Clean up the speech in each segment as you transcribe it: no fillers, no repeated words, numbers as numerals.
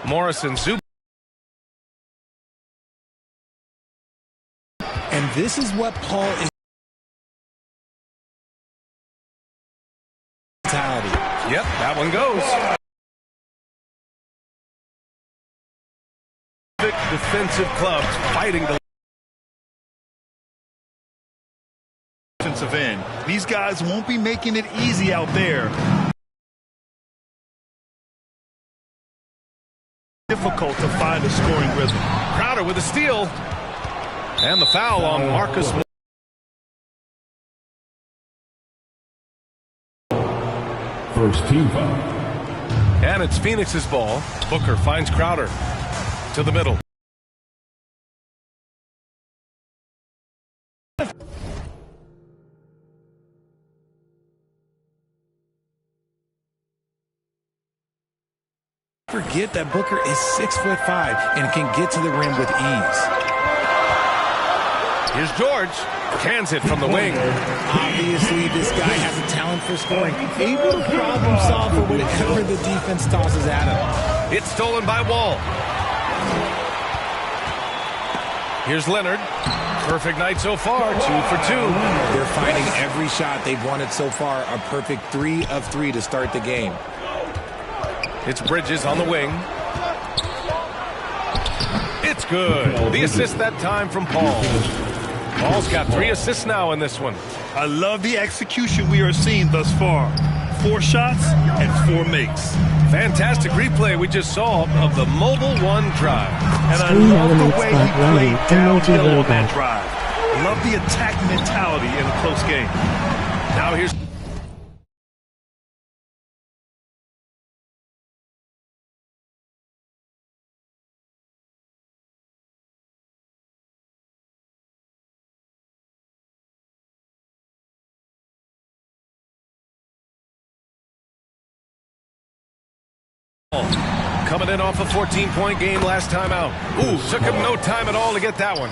Morrison Zubac. And this is what Paul is. Yep, that one goes. Defensive clubs fighting the defensive end. These guys won't be making it easy out there. Difficult to find a scoring rhythm. Crowder with a steal. And the foul on Marcus Moore. First team foul. And it's Phoenix's ball. Booker finds Crowder to the middle. Forget that Booker is 6'5" and can get to the rim with ease. Here's George. Cans it from the wing. Obviously, this guy has a talent for scoring. Able to problem solve for whatever the defense tosses at him. It's stolen by Wall. Here's Leonard. Perfect night so far, 2 for 2. They're finding every shot they've wanted so far a perfect 3 of 3 to start the game. It's Bridges on the wing. It's good. The assist that time from Paul. Paul's got 3 assists now in this one. I love the execution we are seeing thus far. 4 shots and 4 makes. Fantastic replay we just saw of the Mobile One drive. And I love the way he played downhill on that drive. Love the attack mentality in a close game. Now here's coming in off a 14-point game last time out. Ooh, took him no time at all to get that one.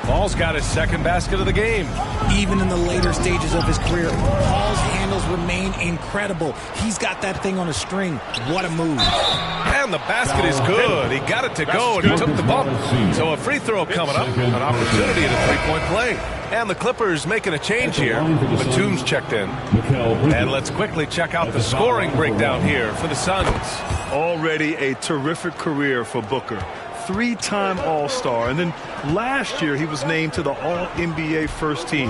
Paul's got his second basket of the game. Even in the later stages of his career, Paul's handles remain incredible. He's got that thing on a string. What a move. And the basket is good. He got it to go, and he took the bump. So a free throw coming up, an opportunity at a three-point play. And the Clippers making a change here. Batum's checked in. And let's quickly check out the scoring breakdown here for the Suns. Already a terrific career for Booker. 3-time All-Star, and then last year he was named to the All-NBA first team.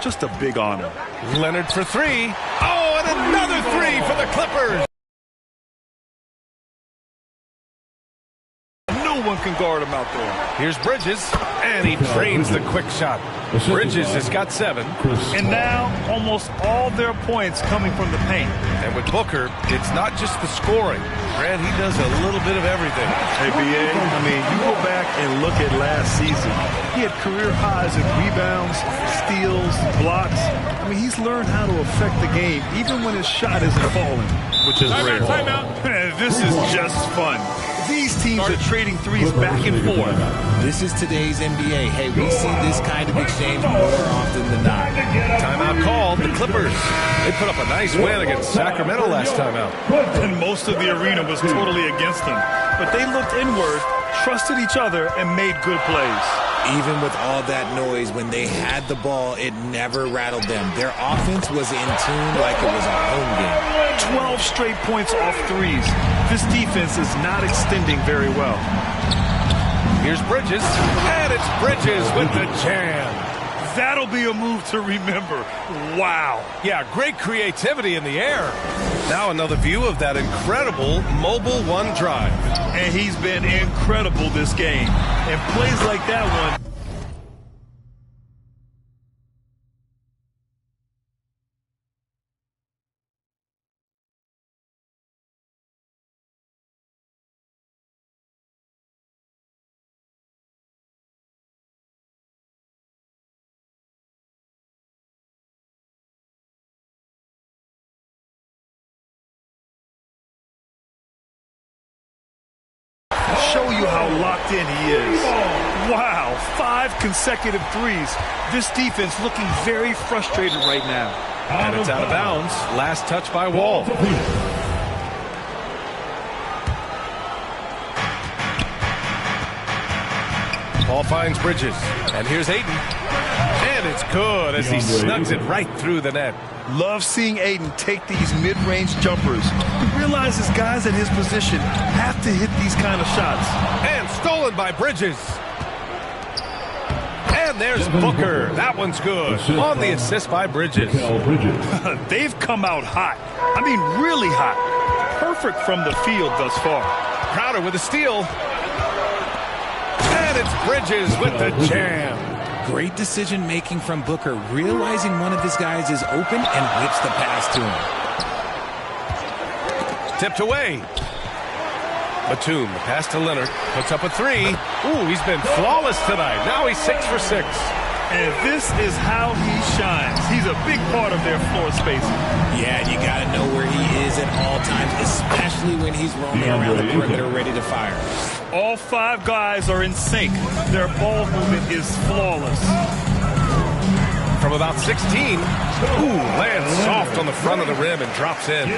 Just a big honor. Leonard for 3. Oh, and another 3 for the Clippers. No one can guard him out there. Here's Bridges, and he drains the quick shot. Bridges has got 7. And now almost all their points coming from the paint. And with Booker, it's not just the scoring. Grant, he does a little bit of everything. Hey, B.A., I mean, you go back and look at last season. He had career highs in rebounds, steals, blocks. I mean, he's learned how to affect the game, even when his shot isn't falling, which is rare. Timeout. This is just fun. These teams are trading threes back and forth. This is today's NBA. Hey, we see this kind of exchange more often than not. Timeout called. The Clippers. They put up a nice win against Sacramento last time out. And most of the arena was totally against them. But they looked inward, trusted each other, and made good plays. Even with all that noise, when they had the ball, it never rattled them. Their offense was in tune like it was a home game. 12 straight points off threes. This defense is not extending very well. Here's Bridges, and it's Bridges with the jam. That'll be a move to remember. Wow. Yeah, great creativity in the air. Now another view of that incredible Mobile One drive. And he's been incredible this game. And plays like that one. Show you how locked in he is. Wow, 5 consecutive threes. This defense looking very frustrated right now. And it's out of bounds. Last touch by Wall. Ball finds Bridges. And here's Ayton. And it's good as he snugs it right through the net. Love seeing Ayton take these mid-range jumpers. He realizes guys at his position have to hit these kind of shots. And stolen by Bridges. And there's Booker. That one's good. On the assist by Bridges. They've come out hot. I mean, really hot. Perfect from the field thus far. Crowder with a steal. And it's Bridges with the jam. Great decision-making from Booker, realizing one of his guys is open and whips the pass to him. Tipped away. Batum, the pass to Leonard, puts up a three. Ooh, he's been flawless tonight. Now he's 6 for 6. And this is how he shines. He's a big part of their floor spacing. Yeah, and you got to know where he is at all times, especially when he's roaming around the perimeter ready to fire. All 5 guys are in sync. Their ball movement is flawless. From about 16, lands soft on the front of the rim and drops in.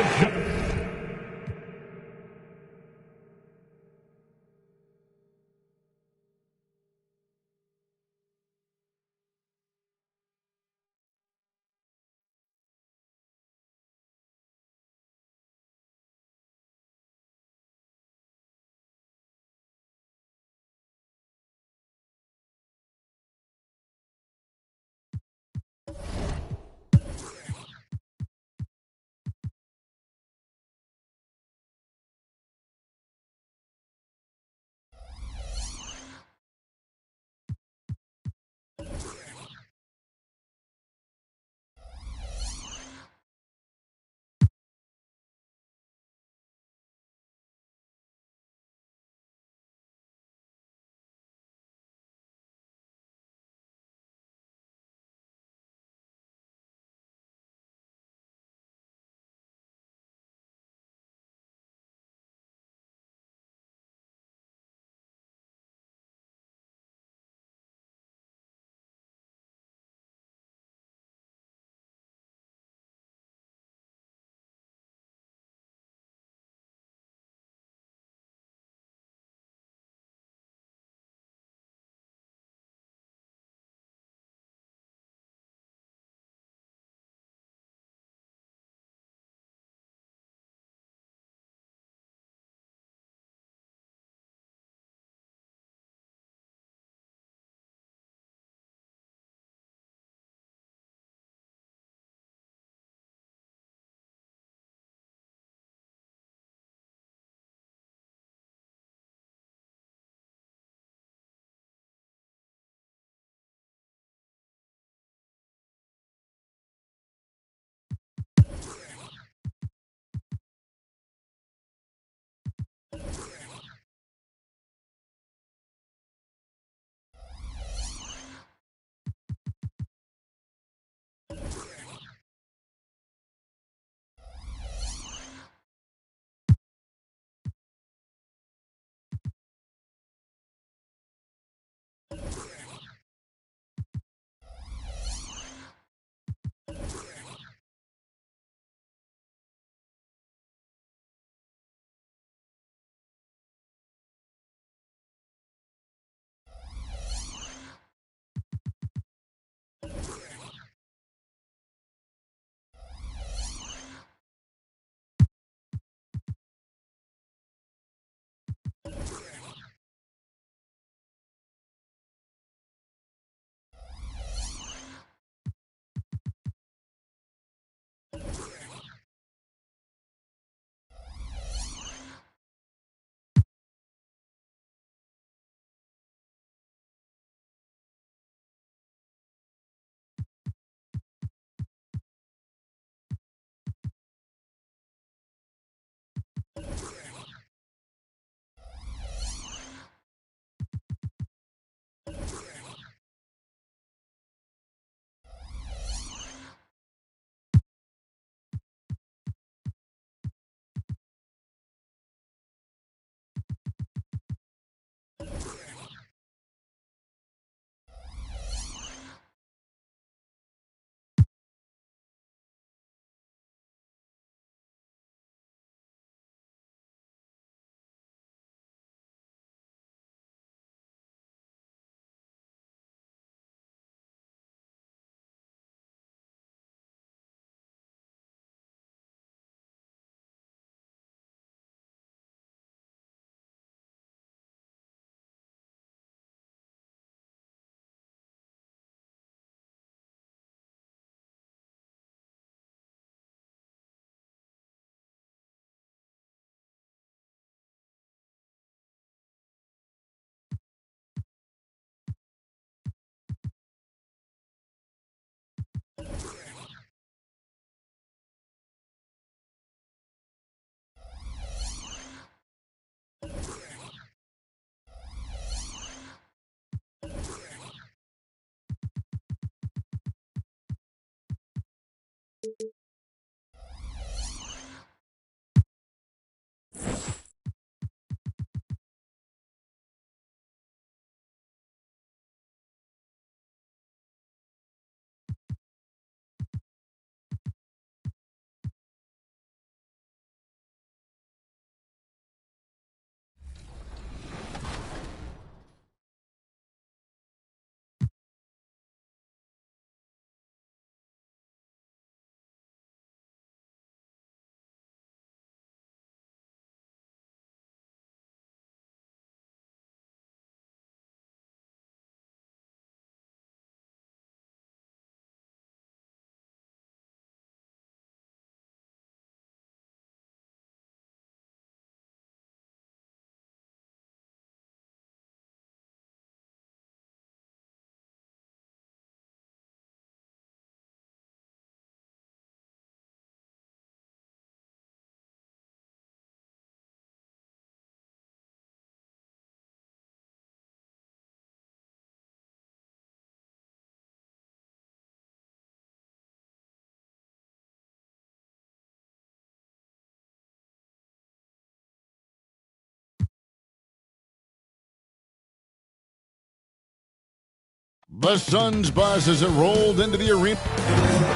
The Suns buzz as it rolled into the arena.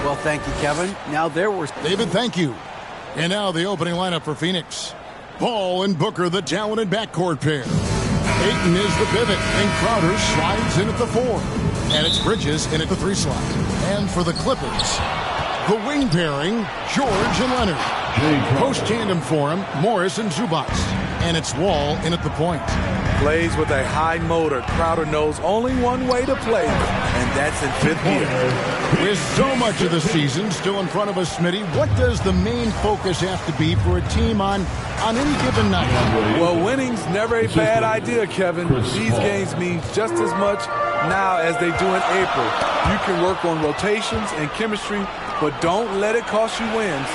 Well, thank you, Kevin. Now there were... David, thank you. And now the opening lineup for Phoenix. Paul and Booker, the talented backcourt pair. Ayton is the pivot, and Crowder slides in at the 4. And it's Bridges in at the 3 slot. And for the Clippers, the wing pairing, George and Leonard. Post tandem for him, Morris and Zubac. And it's Wall in at the point. Plays with a high motor. Crowder knows only one way to play, and that's in fifth gear. With so much of the season still in front of us, Smitty, what does the main focus have to be for a team on any given night? Well, winning's never a bad idea, Kevin. These games mean just as much now as they do in April. You can work on rotations and chemistry, but don't let it cost you wins.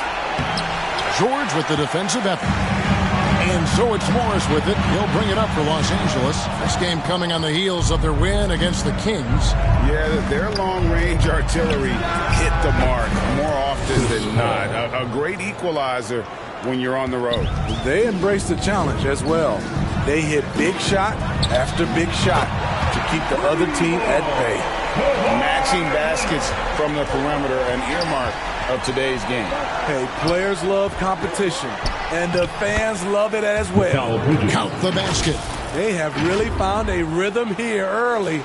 George with the defensive effort. And so it's Morris with it. He'll bring it up for Los Angeles. This game coming on the heels of their win against the Kings. Yeah, their long-range artillery hit the mark more often than not. A great equalizer when you're on the road. They embrace the challenge as well. They hit big shot after big shot to keep the other team at bay. Matching baskets from the perimeter, an earmark of today's game. Hey, players love competition, and the fans love it as well. Count the basket. They have really found a rhythm here early.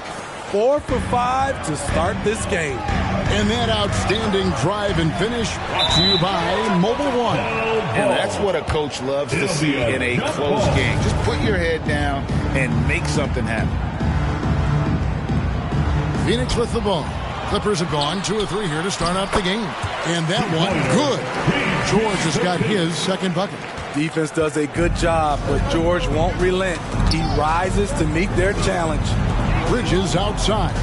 4 for 5 to start this game. And that outstanding drive and finish brought to you by Mobile One. And that's what a coach loves to see in a close game. Just put your head down and make something happen. Phoenix with the ball. Clippers have gone 2 of 3 here to start out the game. And that one, good. George has got his second bucket. Defense does a good job, but George won't relent. He rises to meet their challenge. Bridges outside.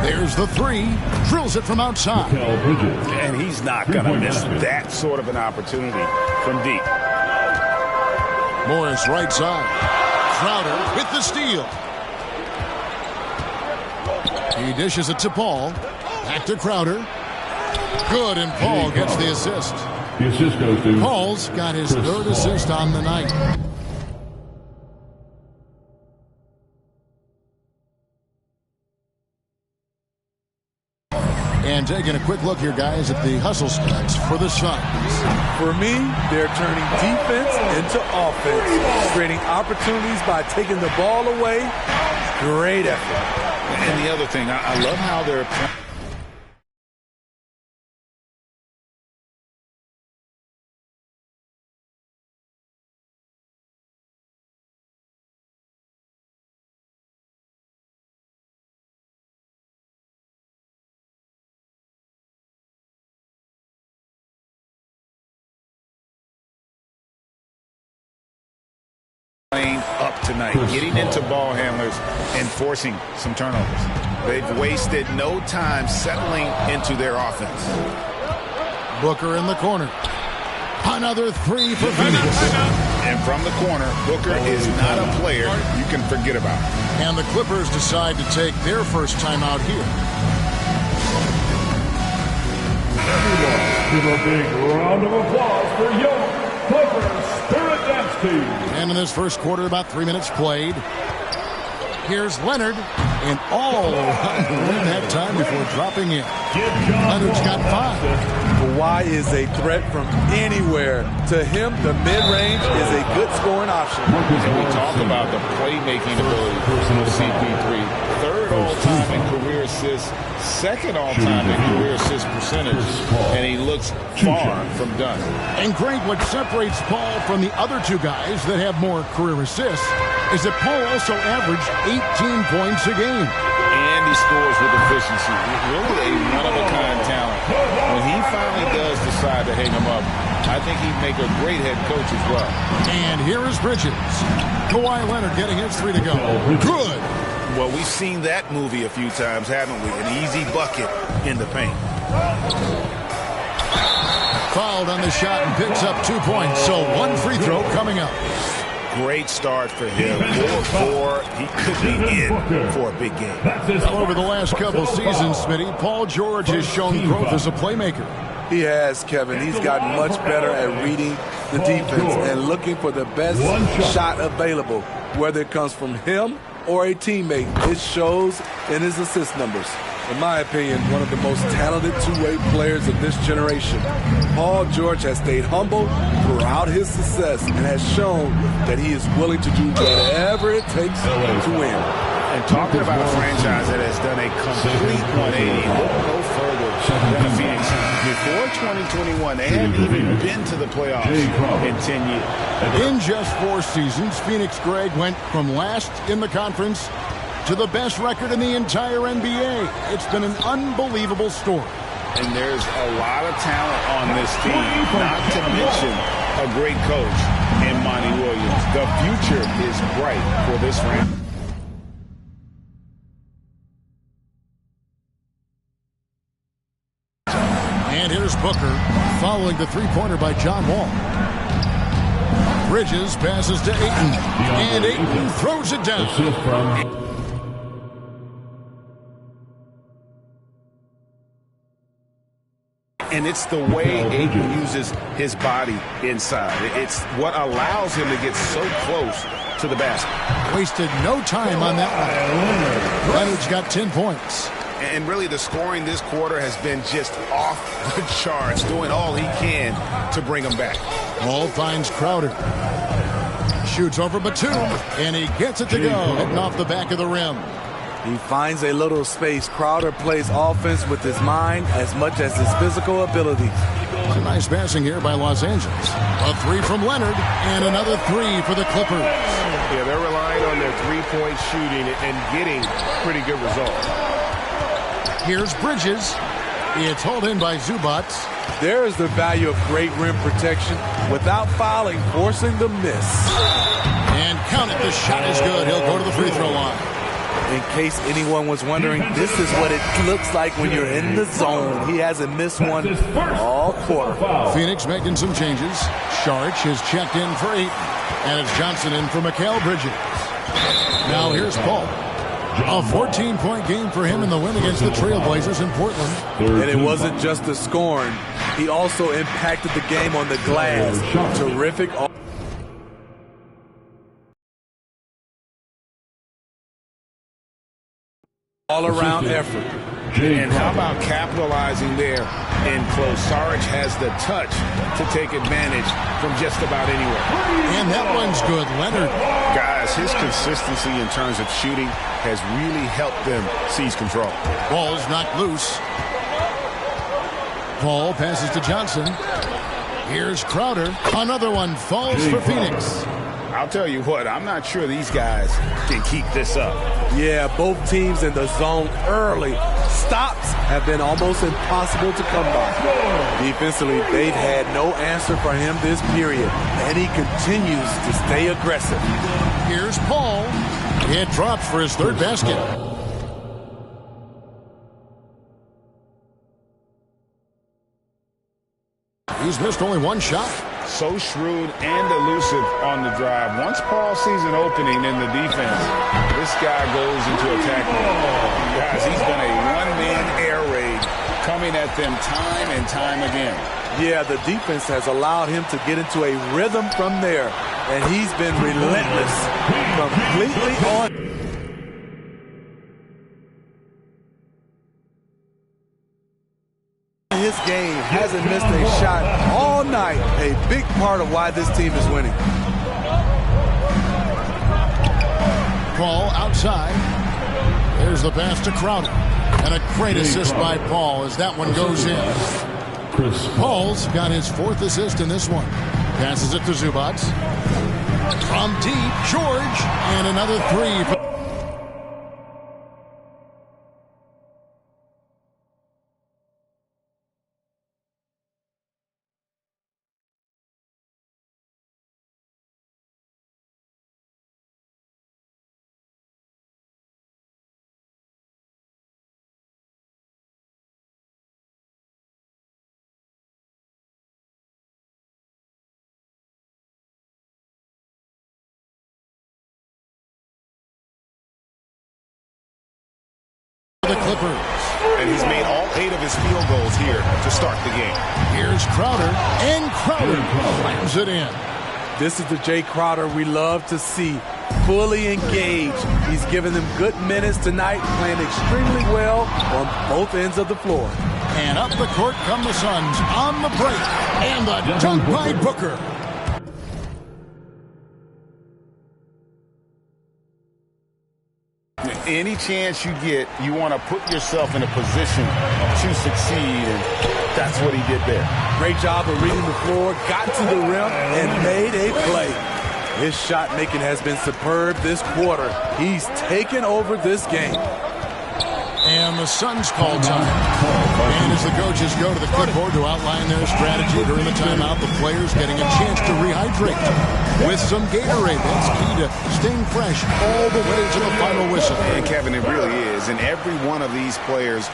There's the 3. Drills it from outside. And he's not going to miss that sort of an opportunity from deep. Morris right side. Crowder with the steal. He dishes it to Paul. Back to Crowder. Good, and Paul gets the assist. The assist goes to Paul's got his third assist on the night. And taking a quick look here, guys, at the hustle stats for the Suns. For me, they're turning defense into offense, creating opportunities by taking the ball away. Great effort. And the other thing, I love how they're playing. Up tonight, getting into ball handlers and forcing some turnovers. They've wasted no time settling into their offense. Booker in the corner. Another 3 for Phoenix. And from the corner, Booker is not a player you can forget about. And the Clippers decide to take their first time out here. Everyone, give a big round of applause for your Clippers Spirit Dance Team. And in this first quarter, about 3 minutes played. Here's Leonard, and all around the rim that time before dropping in. Leonard's got 5. Kawhi is a threat from anywhere. To him, the mid-range is a good scoring option. And we talk about the playmaking ability of CP3. Third all-time in career assists, second all-time in career assist percentage, and he looks far from done. And Greg, what separates Paul from the other 2 guys that have more career assists is that Paul also averaged 18 points a game. And he scores with efficiency. Really a one-of-a-kind talent. When he finally does decide to hang him up, I think he'd make a great head coach as well. And here is Bridges. Kawhi Leonard getting his 3 to go. Good. Well, we've seen that movie a few times, haven't we? An easy bucket in the paint. Fouled on the shot and picks up 2 points. So 1 free throw coming up. Great start for him. 4-4. He could be in for a big game. Over the last couple seasons, Smitty, Paul George has shown growth as a playmaker. He has, Kevin. He's gotten much better at reading the defense and looking for the best shot available, whether it comes from him or a teammate. It shows in his assist numbers. In my opinion, one of the most talented two-way players of this generation. Paul George has stayed humble throughout his success and has shown that he is willing to do whatever it takes to win. And talking about a franchise that has done a complete 180, look no further than the Phoenix. Before 2021, they hadn't even been to the playoffs in 10 years. In just 4 seasons, Phoenix, Greg, went from last in the conference to the best record in the entire NBA. It's been an unbelievable story. And there's a lot of talent on this team, not to mention a great coach in Monty Williams. The future is bright for this franchise. And here's Booker following the three-pointer by John Wall. Bridges passes to Ayton, and Ayton throws it down. And it's the way Ayton uses his body inside. It's what allows him to get so close to the basket. Wasted no time on that one. Leonard's got 10 points. And really the scoring this quarter has been just off the charts, doing all he can to bring him back. Ball finds Crowder. Shoots over Batum, and he gets it to go, hitting off the back of the rim. He finds a little space. Crowder plays offense with his mind as much as his physical abilities. Some nice passing here by Los Angeles. A three from Leonard, and another three for the Clippers. Yeah, they're relying on their three-point shooting and getting pretty good results. Here's Bridges. It's hauled in by Zubac. There is the value of great rim protection without fouling, forcing the miss. And count it, the shot is good. He'll go to the free throw line. In case anyone was wondering, this is what it looks like when you're in the zone. He hasn't missed one all quarter. Phoenix making some changes. Saric is checked in for 8. And it's Johnson in for Mikal Bridges. Now here's Paul. A 14-point game for him in the win against the Trailblazers in Portland. And it wasn't just the scoring. He also impacted the game on the glass. Terrific. All-around effort. And how about capitalizing there in close? Saric has the touch to take advantage from just about anywhere. And that one's good. Leonard. Guys, his consistency in terms of shooting has really helped them seize control. Ball's knocked loose. Paul passes to Johnson. Here's Crowder. Another one falls for Phoenix. I'll tell you what, I'm not sure these guys can keep this up. Yeah, both teams in the zone early. Stops have been almost impossible to come by. Defensively, they've had no answer for him this period, and he continues to stay aggressive. Here's Paul. It drops for his third basket. He's missed only one shot. So shrewd and elusive on the drive. Once Paul sees an opening in the defense, this guy goes into attack mode. Guys, he's done a one-man air raid coming at them time and time again. Yeah, the defense has allowed him to get into a rhythm from there, and he's been relentless, completely on. His game hasn't missed a shot all night. A big part of why this team is winning. Paul outside. There's the pass to Crowder. And a great assist by Paul as that one goes in. Paul's got his 4th assist in this one. Passes it to Zubac. From deep, George. And another 3. The Clippers. And he's made all 8 of his field goals here to start the game. Here's Crowder, and Crowder slams it in. This is the Jay Crowder we love to see. fully engaged. He's giving them good minutes tonight, playing extremely well on both ends of the floor. And up the court come the Suns on the break. And the dunk by Booker. Any chance you get, you want to put yourself in a position to succeed, and that's what he did there. Great job of reading the floor, got to the rim, and made a play. His shot making has been superb this quarter. He's taken over this game. And the Suns call time. And as the coaches go to the clipboard to outline their strategy during the timeout, the players getting a chance to rehydrate with some Gatorade. That's key to staying fresh all the way to the final whistle. And Kevin, it really is. And every one of these players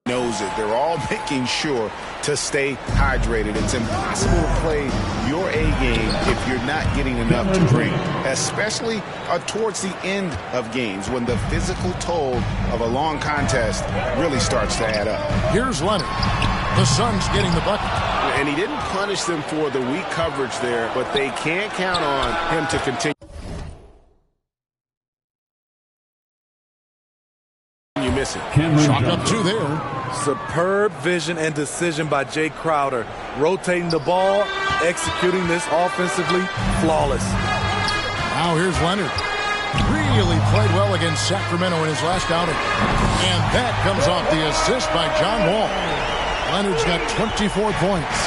knows it. They're all making sure to stay hydrated. It's impossible to play your A game if you're not getting enough to drink, especially towards the end of games when the physical toll of a long contest really starts to add up. Here's Leonard. The Suns getting the bucket. And he didn't punish them for the weak coverage there, but they can't count on him to continue. You miss it. Chalk up two there. Superb vision and decision by Jay Crowder. Rotating the ball, executing this offensively, flawless. Now here's Leonard. Really played well against Sacramento in his last outing. And that comes off the assist by John Wall. Leonard's got 24 points.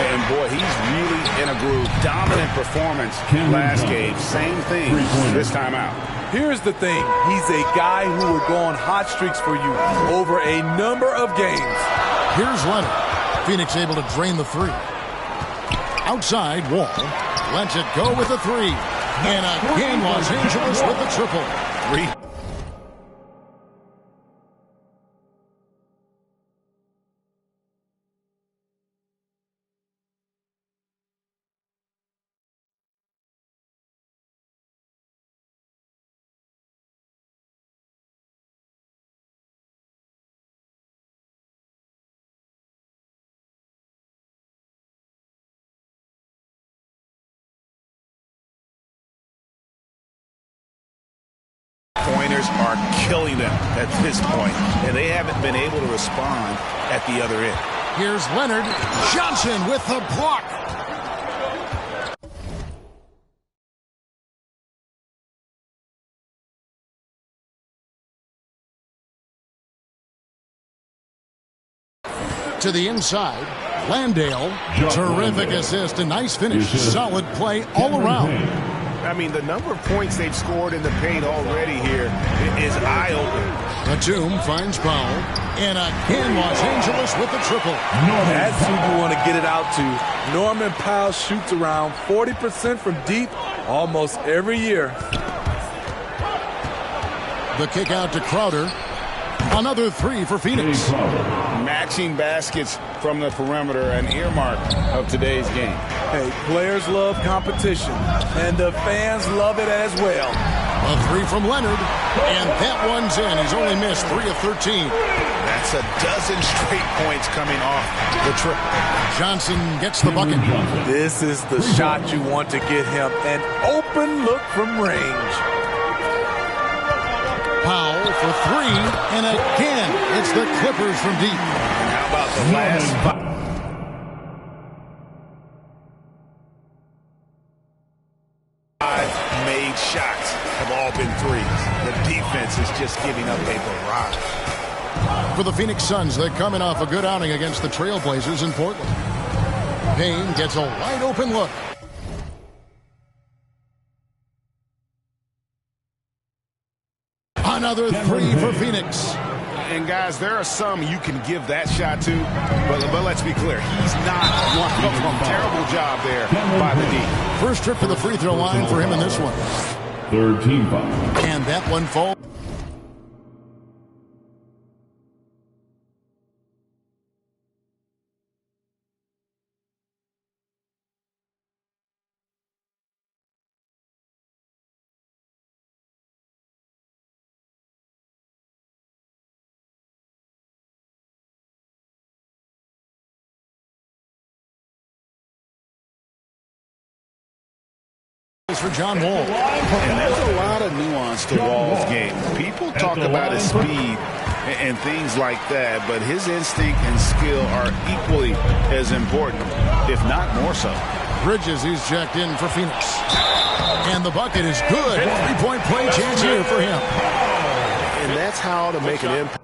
And boy, he's really in a groove. Dominant performance last game. Same thing this time out. Here's the thing. He's a guy who will go on hot streaks for you over a number of games. Here's Leonard. Phoenix able to drain the three. Outside, Wall lets it go with a three. And again, Los Angeles with a triple. Pointers are killing them at this point, and they haven't been able to respond at the other end. Here's Leonard. Johnson with the block. To the inside. Landale. Terrific assist. A nice finish. Solid play all around. I mean, the number of points they've scored in the paint already here is eye-opening. Batum finds Powell. And again, Los Angeles with the triple. That's who you want to get it out to. Norman Powell shoots around 40% from deep almost every year. The kick out to Crowder. Another three for Phoenix. Matching baskets from the perimeter, an earmark of today's game. Hey, players love competition, and the fans love it as well. A three from Leonard, and that one's in. He's only missed 3 of 13. That's a dozen straight points coming off the trip. Johnson gets the bucket. This is the shot you want to get him, an open look from range. Powell for three, and again, it's the Clippers from deep. And how about the last 5 made shots have all been threes. The defense is just giving up a barrage. For the Phoenix Suns, they're coming off a good outing against the Trailblazers in Portland. Payne gets a wide open look. Another three for Phoenix. And, guys, there are some you can give that shot to, but let's be clear. He's not one of them. Terrible job there by the D. First trip to the free throw line for him in this one. Third team foul. And that one falls. For John Wall. And there's a lot of nuance to Wall's game. People talk about his speed and things like that, but his instinct and skill are equally as important, if not more so. Bridges, he's checked in for Phoenix. And the bucket is good. 3-point play chance here for him. And that's how to make an impact.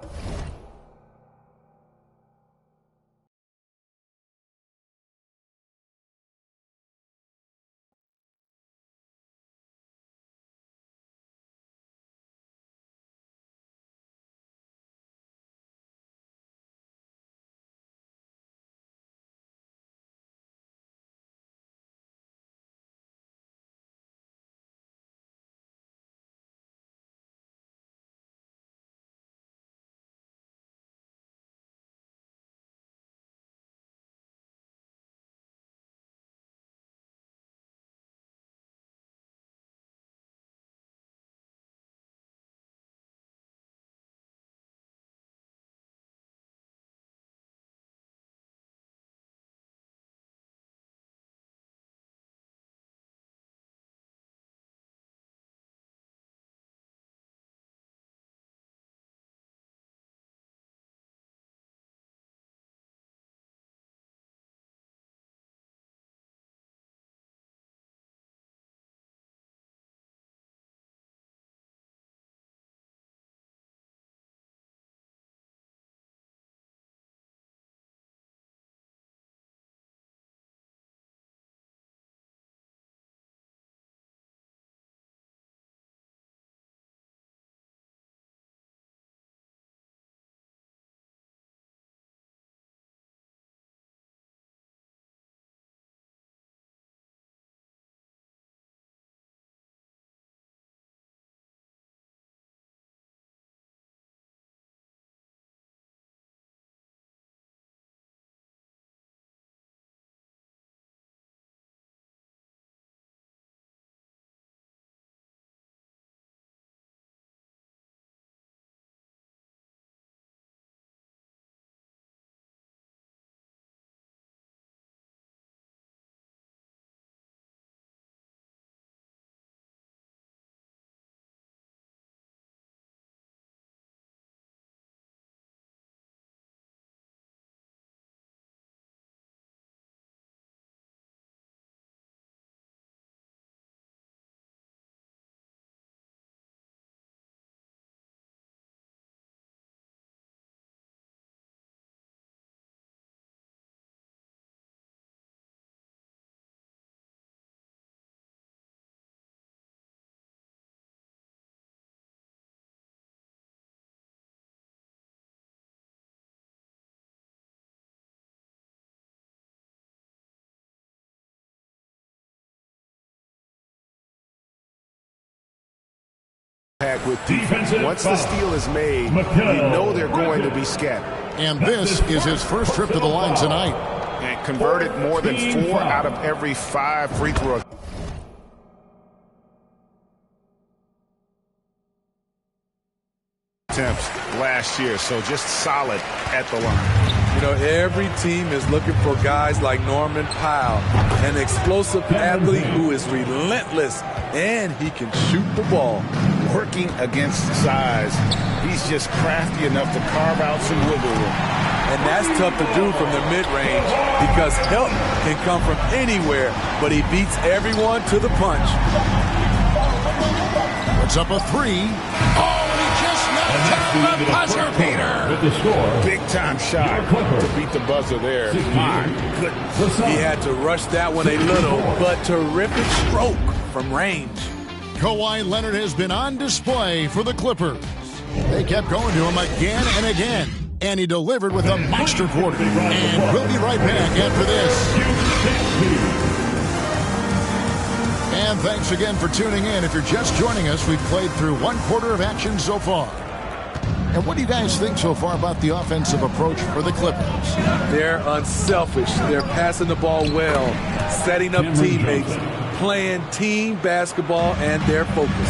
With defense. Once the steal is made, you know they're going to be scattered. And this is his first trip to the line tonight. And converted more than 4 out of every 5 free throws. Attempts last year, so just solid at the line. You know, every team is looking for guys like Norman Powell, an explosive athlete who is relentless, and he can shoot the ball. Working against size, he's just crafty enough to carve out some wiggle room. And that's tough to do from the mid-range because help can come from anywhere, but he beats everyone to the punch. Puts up a 3. Oh, he just knocked down the buzzer, Peter. Big-time shot to beat the buzzer there. My goodness. He had to rush that one a little, but terrific stroke from range. Kawhi Leonard has been on display for the Clippers. They kept going to him again and again, and he delivered with a monster quarter. And we'll be right back after this. And thanks again for tuning in. If you're just joining us, we've played through 1 quarter of action so far. And what do you guys think so far about the offensive approach for the Clippers? They're unselfish. They're passing the ball well, setting up teammates, playing team basketball, and their focus.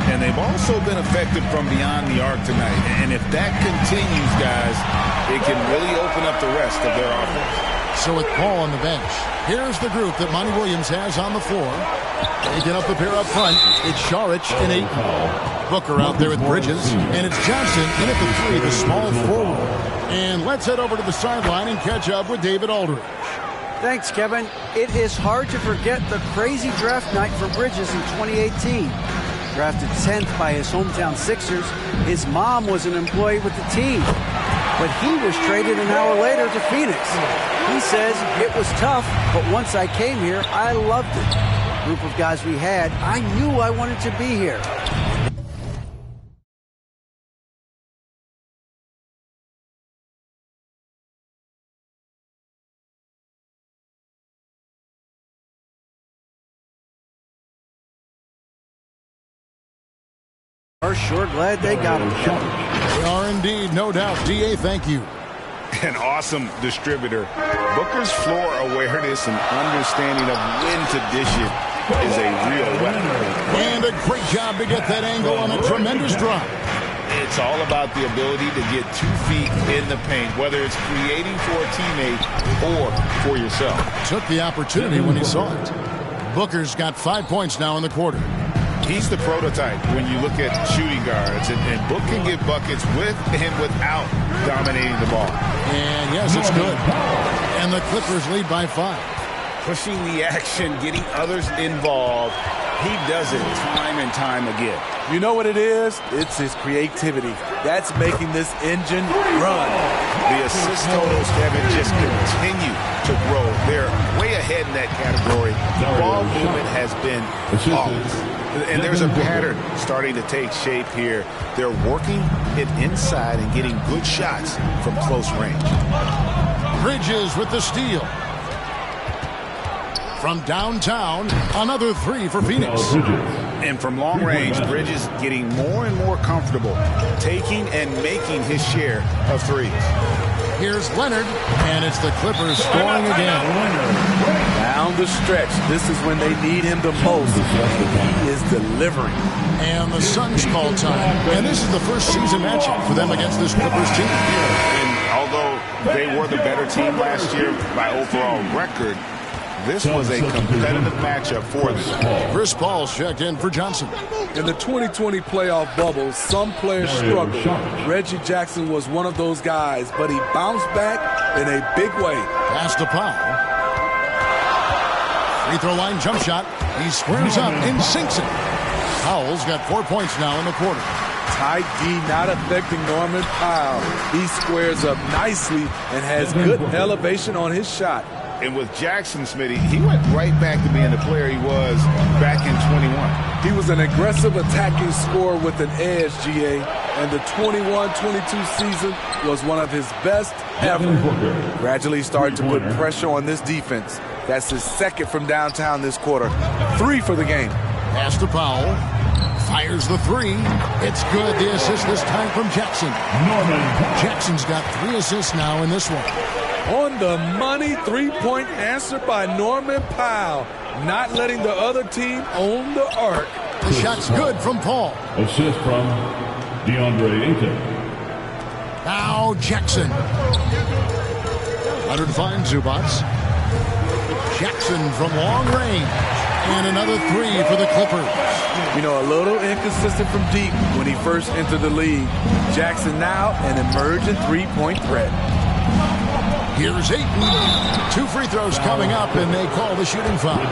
And they've also been effective from beyond the arc tonight. And if that continues, guys, it can really open up the rest of their offense. So with Paul on the bench, here's the group that Monty Williams has on the floor. Taking up the pair up front, it's Saric and Ayton. Booker out there with Bridges, and it's Johnson in at the 3, the small forward. And let's head over to the sideline and catch up with David Aldridge. Thanks, Kevin. It is hard to forget the crazy draft night for Bridges in 2018. Drafted 10th by his hometown Sixers, his mom was an employee with the team. But he was traded an hour later to Phoenix. He says, it was tough, but once I came here, I loved it. The group of guys we had, I knew I wanted to be here. Are sure glad they got him. They are indeed, no doubt. D.A., thank you. An awesome distributor. Booker's floor awareness and understanding of when to dish it is a real weapon. And a great job to get that angle on a tremendous drop. It's all about the ability to get 2 feet in the paint, whether it's creating for a teammate or for yourself. Took the opportunity when he saw it. Booker's got 5 points now in the quarter. He's the prototype when you look at shooting guards, and Book can get buckets with and without dominating the ball. And yes, it's good. And the Clippers lead by 5. Pushing the action, getting others involved. He does it time and time again. You know what it is? It's his creativity. That's making this engine run. The assist totals, Kevin, just continue to grow. They're way ahead in that category. The ball movement has been flawless. And there's a pattern starting to take shape here. They're working it inside and getting good shots from close range. Bridges with the steal. From downtown, another 3 for Phoenix. And from long range, Bridges getting more and more comfortable taking and making his share of threes. Here's Leonard, and it's the Clippers scoring again. Down the stretch, this is when they need him the most. He is delivering. And the Suns call time. And this is the first season matchup for them against this Clippers team. And although they were the better team last year by overall record, this was a competitive matchup for them. Chris Paul's checked in for Johnson. In the 2020 playoff bubble, some players struggled. Reggie Jackson was one of those guys, but he bounced back in a big way. Pass to Powell. Free throw line jump shot. He squares up and sinks it. Powell's got 4 points now in the quarter. Tight D not affecting Norman Powell. He squares up nicely and has good elevation on his shot. And with Jackson, Smitty, he went right back to being the player he was back in 21. He was an aggressive attacking scorer with an edge, GA, and the 21-22 season was one of his best ever. Gradually started to put pressure on this defense. That's his second from downtown this quarter. 3 for the game. Pass to Powell. Fires the 3. It's good. The assist this time from Jackson. Jackson's got 3 assists now in this one. On the money, 3-point answer by Norman Powell. Not letting the other team own the arc. The shot's good from Paul. Assist from DeAndre Ayton. Now Jackson. Leonard finds Zubac. Jackson from long range. And another 3 for the Clippers. You know, a little inconsistent from deep when he first entered the league. Jackson now an emerging 3-point threat. Here's Ayton. 2 free throws coming up, and they call the shooting foul.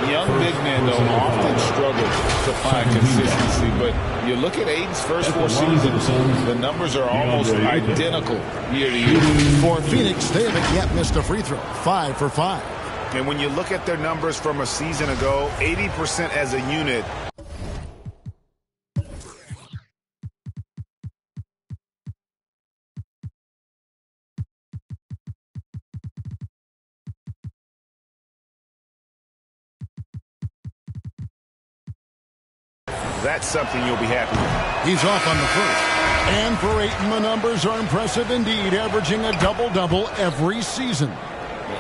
Young big men, though, often struggle to find consistency. But you look at Ayton's first 4 seasons, the numbers are almost identical year to year. For Phoenix, they haven't yet missed a free throw. 5 for 5. And when you look at their numbers from a season ago, 80% as a unit. That's something you'll be happy with. He's off on the first. And for Ayton, the numbers are impressive indeed, averaging a double-double every season.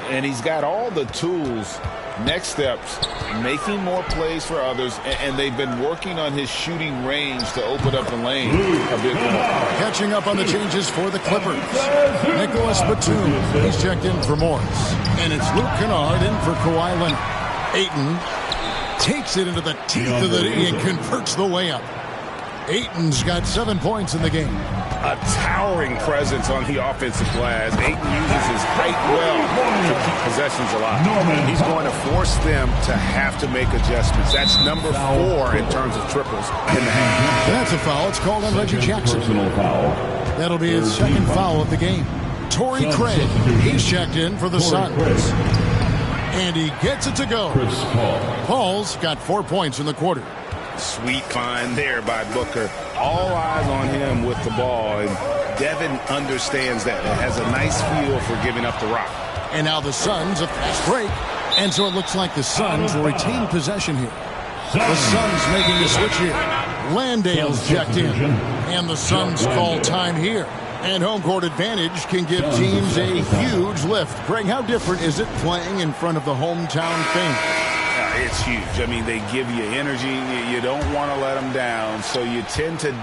And he's got all the tools. Next steps, making more plays for others, and they've been working on his shooting range to open up the lane a bit more. Catching up on the changes for the Clippers. Nicholas Batum, he's checked in for Morris. And it's Luke Kennard in for Kawhi Leonard. Ayton takes it into the teeth of the knee and converts the layup. Ayton's got 7 points in the game. A towering presence on the offensive glass. Ayton uses his height well to keep possessions alive. He's going to force them to have to make adjustments. That's number 4 in terms of triples in the half. That's a foul. It's called on Reggie Jackson. That'll be his second foul of the game. Torrey Craig, he's checked in for the Suns. And he gets it to go. Paul's got 4 points in the quarter. Sweet find there by Booker. All eyes on him with the ball, and Devin understands that. It has a nice feel for giving up the rock. And now the Suns a fast break, and so it looks like the Suns will retain possession here. The Suns making a switch here. Landale's checked in, and the Suns call time here. And home court advantage can give teams a huge lift. Greg, how different is it playing in front of the hometown fans? It's huge. I mean, they give you energy. You don't want to let them down, so you tend to...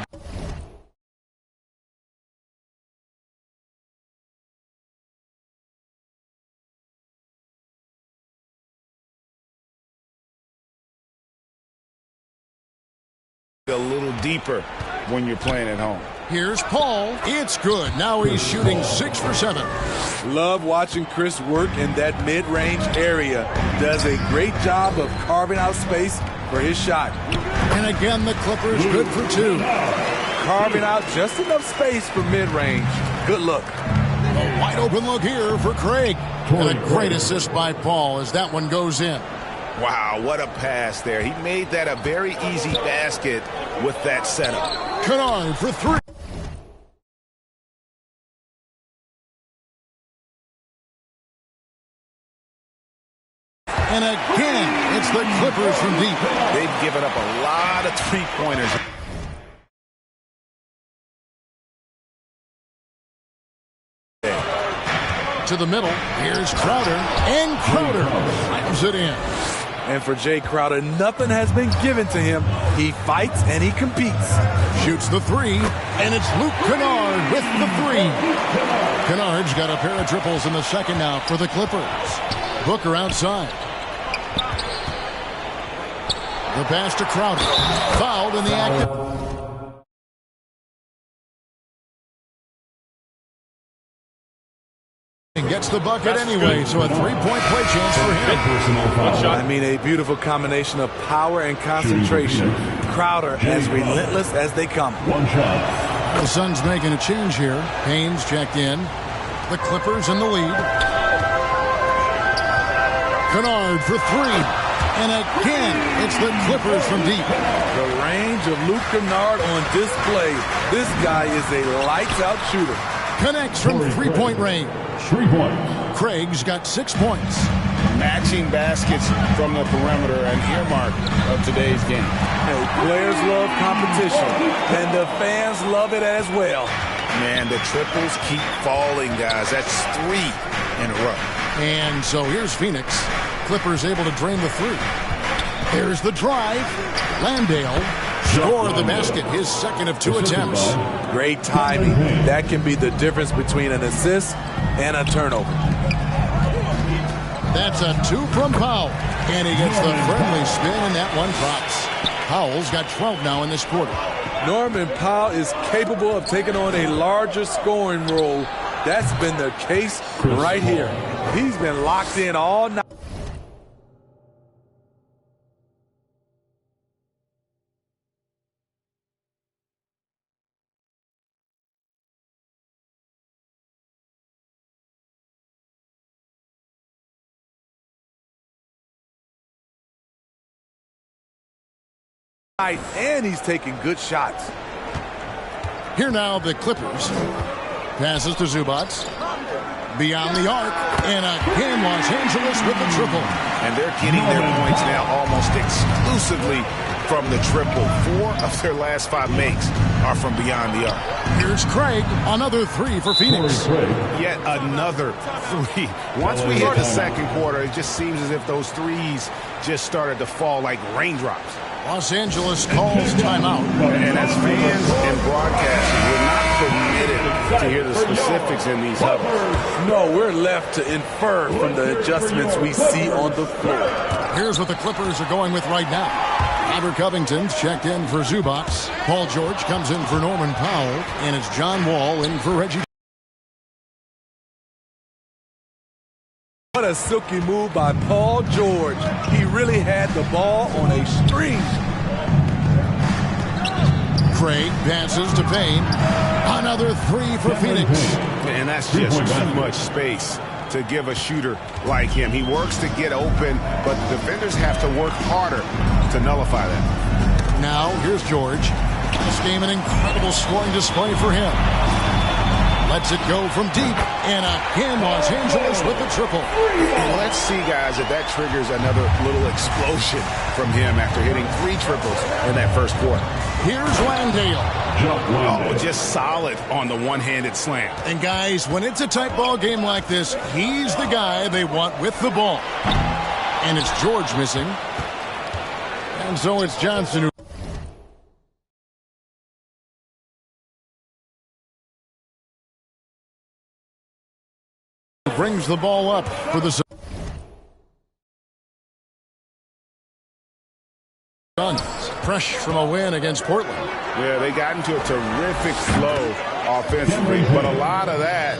a little deeper when you're playing at home. Here's Paul. It's good. Now he's shooting 6 for 7. Love watching Chris work in that mid-range area. Does a great job of carving out space for his shot. And again, the Clippers good for 2. Carving out just enough space for mid-range. Good look. A wide open look here for Craig. And a great assist by Paul as that one goes in. Wow, what a pass there. He made that a very easy basket with that setup. Kennard for 3. And again, it's the Clippers from deep. They've given up a lot of three-pointers. To the middle, here's Crowder, and Crowder slams it in. And for Jay Crowder, nothing has been given to him. He fights and he competes. Shoots the 3, and it's Luke Kennard with the 3. Kennard's got a pair of triples in the second now for the Clippers. Booker outside. The pass to Crowder. Fouled in the act. Gets the bucket anyway, so a 3-point play chance for him. I mean, a beautiful combination of power and concentration. Crowder as relentless as they come. The Suns making a change here. Haynes checked in. The Clippers in the lead. Kennard for 3. And again, it's the Clippers from deep. The range of Luke Kennard on display. This guy is a lights-out shooter. Connects from 3-point range. 3 points. Craig's got 6 points. Matching baskets from the perimeter, an earmark of today's game. Hey, players love competition, and the fans love it as well. Man, the triples keep falling, guys. That's 3 in a row. And so here's Phoenix. Clippers able to drain the 3. Here's the drive. Landale scored the basket, his second of 2 attempts. Great timing. That can be the difference between an assist and a turnover. That's a 2 from Powell. And he gets the friendly spin, and that one drops. Powell's got 12 now in this quarter. Norman Powell is capable of taking on a larger scoring role. That's been the case right here. He's been locked in all night. And he's taking good shots. Here now, the Clippers. Passes to Zubac. Beyond the arc. And again, Los Angeles with the triple. And they're getting their points now almost exclusively exclusively from the triple. 4 of their last 5 makes are from beyond the arc. Here's Craig, another 3 for Phoenix. Yet another 3. Once we hit the second quarter, it just seems as if those threes just started to fall like raindrops. Los Angeles calls timeout. And as fans and broadcasters, we're not permitted to hear the specifics in these huddles. No, we're left to infer from the adjustments we see on the floor. Here's what the Clippers are going with right now. Robert Covington's checked in for Zubac. Paul George comes in for Norman Powell. And it's John Wall in for Reggie. What a silky move by Paul George. He really had the ball on a string. Craig passes to Payne. Another 3 for Phoenix. And that's just too much space to give a shooter like him. He works to get open, but the defenders have to work harder to nullify that. Now, here's George. This game an incredible scoring display for him. Lets it go from deep, and again Los Angeles with the triple. And let's see, guys, if that triggers another little explosion from him after hitting 3 triples in that first quarter. Here's Landale. Oh, just solid on the one-handed slam. And guys, when it's a tight ball game like this, he's the guy they want with the ball. And it's George missing. And so it's Johnson who brings the ball up for the Suns. Fresh from a win against Portland. Yeah, they got into a terrific flow offensively, but a lot of that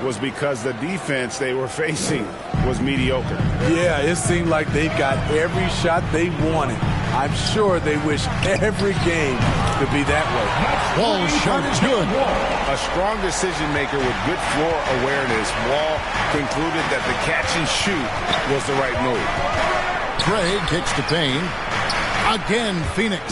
was because the defense they were facing was mediocre. Yeah, it seemed like they got every shot they wanted. I'm sure they wish every game could be that way. Wall's shot is good. A strong decision maker with good floor awareness. Wall concluded that the catch and shoot was the right move. Craig kicks to Payne. Again, Phoenix.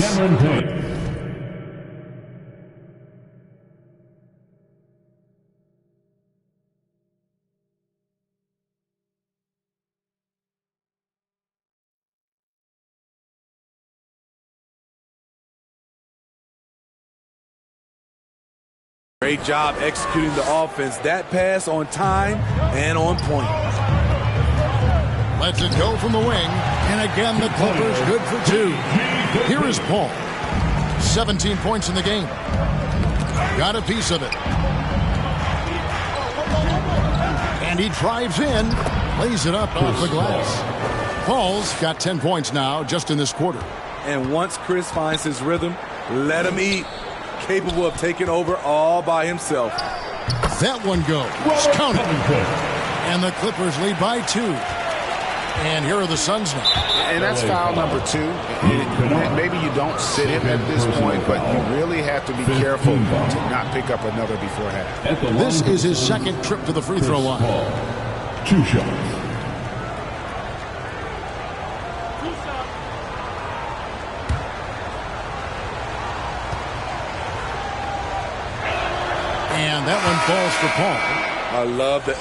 Great job executing the offense. That pass on time and on point. Lets it go from the wing. And again, the Clippers good for 2. Here is Paul. 17 points in the game. Got a piece of it. And he drives in. Lays it up off the glass. Paul's got 10 points now just in this quarter. And once Chris finds his rhythm, let him eat. Capable of taking over all by himself. That one goes. Counted. And the Clippers lead by 2. And here are the Suns now. And that's foul number 2. Maybe you don't sit him at this point, but you really have to be careful to not pick up another before half. This is his second trip to the free throw line. 2 shots. And that one falls for Paul. I love the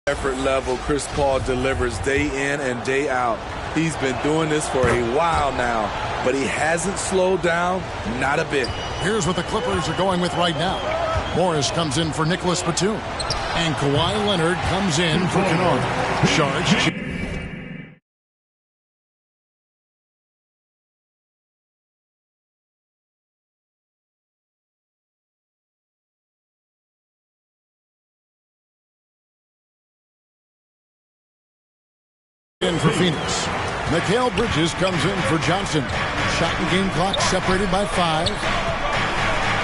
effort level Chris Paul delivers day in and day out. He's been doing this for a while now, but he hasn't slowed down, not a bit. Here's what the Clippers are going with right now. Morris comes in for Nicholas Batum. And Kawhi Leonard comes in for Kennard. Charge. In for Phoenix. Mikal Bridges comes in for Johnson. Shot and game clock separated by 5.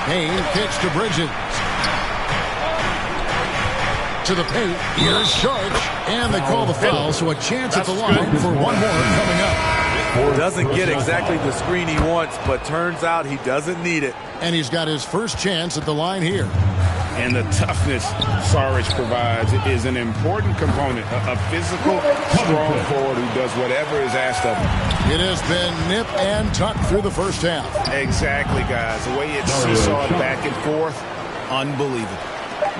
Payne kicks to Bridges. To the paint. Here's Sharp. And they call the foul, so a chance at the line for one more coming up. Doesn't get exactly the screen he wants, but turns out he doesn't need it. And he's got his first chance at the line here. And the toughness Saric provides is an important component. A physical, strong forward who does whatever is asked of him. It has been nip and tuck through the first half. Exactly, guys. The way it's seesawed back and forth, unbelievable.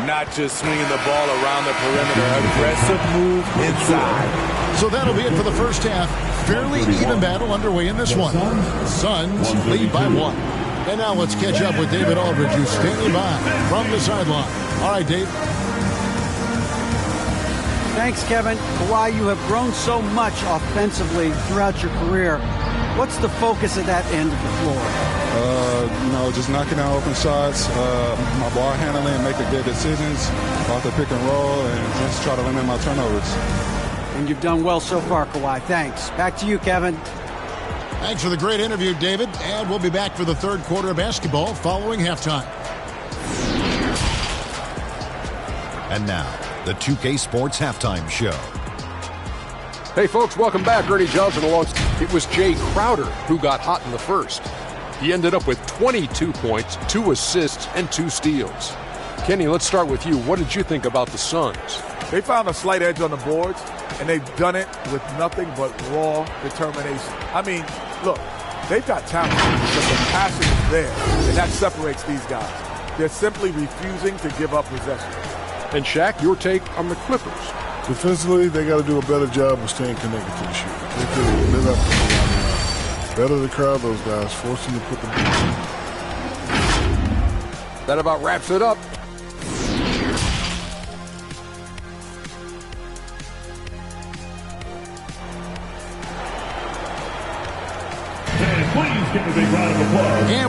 Not just swinging the ball around the perimeter. Aggressive move inside. So that'll be it for the first half. Fairly even battle underway in this one. Suns lead by 1. And now let's catch up with David Aldridge, who's standing by from the sideline. All right, Dave. Thanks, Kevin. Kawhi, you have grown so much offensively throughout your career. What's the focus at that end of the floor? Just knocking down open shots, my ball handling, making good decisions off the pick and roll, and just try to limit my turnovers. And you've done well so far, Kawhi. Thanks. Back to you, Kevin. Thanks for the great interview, David. And we'll be back for the third quarter of basketball following halftime. And now, the 2K Sports Halftime Show. Hey, folks, welcome back. Ernie Johnson along. It was Jay Crowder who got hot in the first. He ended up with 22 points, 2 assists, and 2 steals. Kenny, let's start with you. What did you think about the Suns? They found a slight edge on the boards, and they've done it with nothing but raw determination. I mean, look, they've got talent, but the passion is there, and that separates these guys. They're simply refusing to give up possession. And Shaq, your take on the Clippers? Defensively, they got to do a better job of staying connected to the shooter. They could have lit up from around the line. Better to crowd those guys, force them to put the ball. That about wraps it up. And please give a big round of applause. Yeah.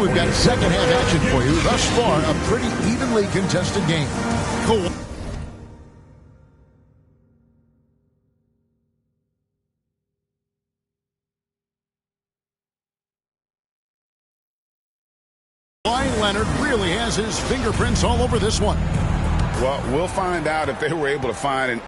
We've got second half action for you. Thus far, a pretty evenly contested game. Cool. Leonard really has his fingerprints all over this one. Well, we'll find out if they were able to find an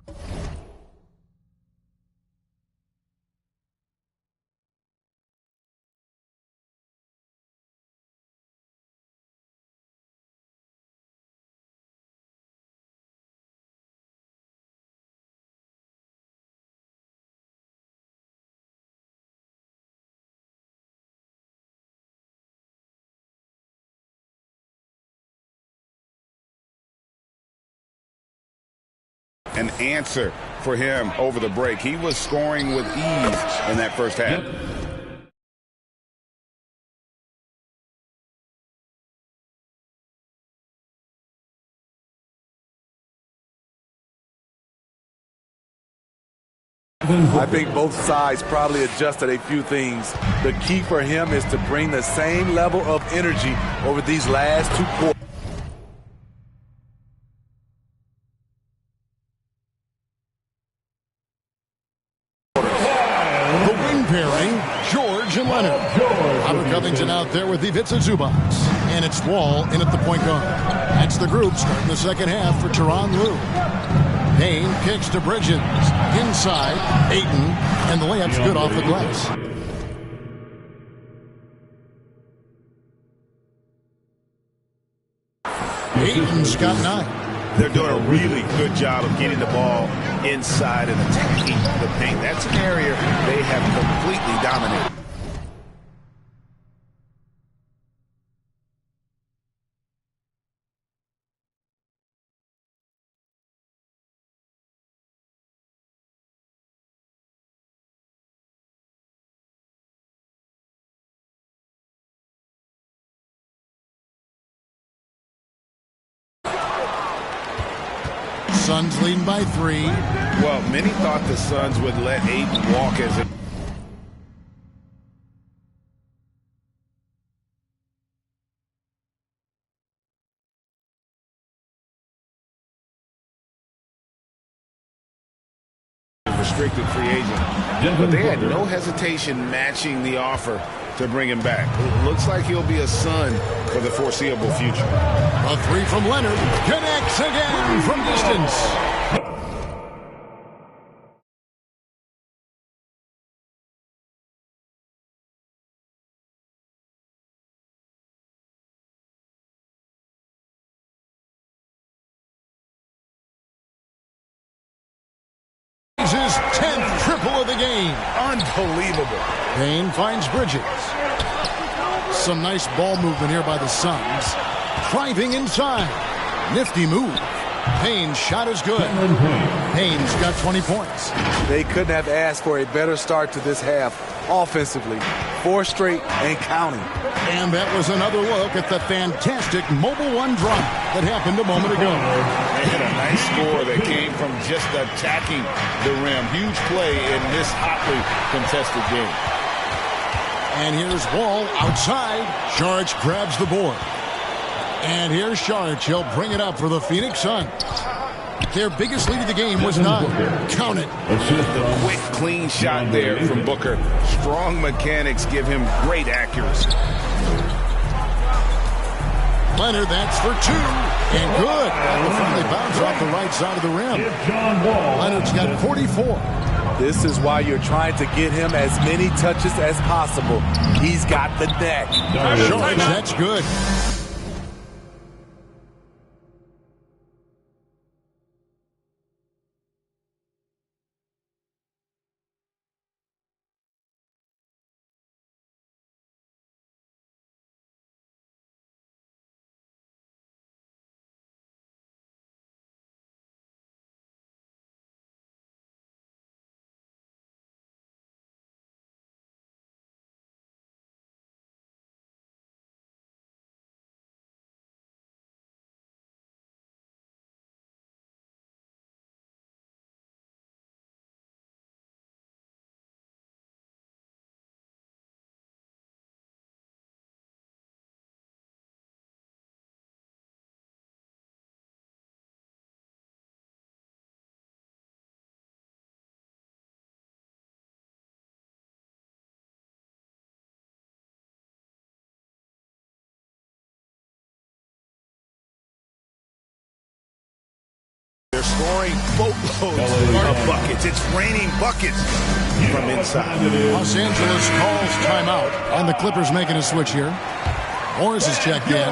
answer for him over the break. He was scoring with ease in that first half. I think both sides probably adjusted a few things. The key for him is to bring the same level of energy over these last two quarters. George and Leonard. Robert Covington out there with Ivica Zubac. And it's Wall in at the point guard. That's the group starting the second half for Tyronn Lue. Payne kicks to Bridges. Inside, Ayton. And the layup's good off the glass. Ayton's got 9. They're doing a really good job of getting the ball inside and attacking the paint. That's an area they have completely dominated. Suns leading by 3. Well, many thought the Suns would let Ayton walk as a restricted free agent. But they had no hesitation matching the offer to bring him back. It looks like he'll be a Sun for the foreseeable future. A 3 from Leonard. Connects again from distance. His 10th triple of the game. Unbelievable. Payne finds Bridges. Some nice ball movement here by the Suns. Driving inside. Nifty move. Payne's shot is good. Payne's got 20 points. They couldn't have asked for a better start to this half offensively. 4 straight and counting. And that was another look at the fantastic Mobile One drive that happened a moment ago. They had a nice score that came from just attacking the rim. Huge play in this hotly contested game. And here's Wall outside. Saric grabs the board. And here's Saric. He'll bring it up for the Phoenix Suns. Their biggest lead of the game was 9. Count it. The quick, clean shot there from Booker. Strong mechanics give him great accuracy. Leonard, that's for 2. And good. That will finally bounce off the right side of the rim. Leonard's got 44. This is why you're trying to get him as many touches as possible. He's got the neck. Saric, that's good. scoring boatloads of buckets. It's raining buckets from inside. Los Angeles calls timeout, and the Clippers making a switch here. Morris is checked in,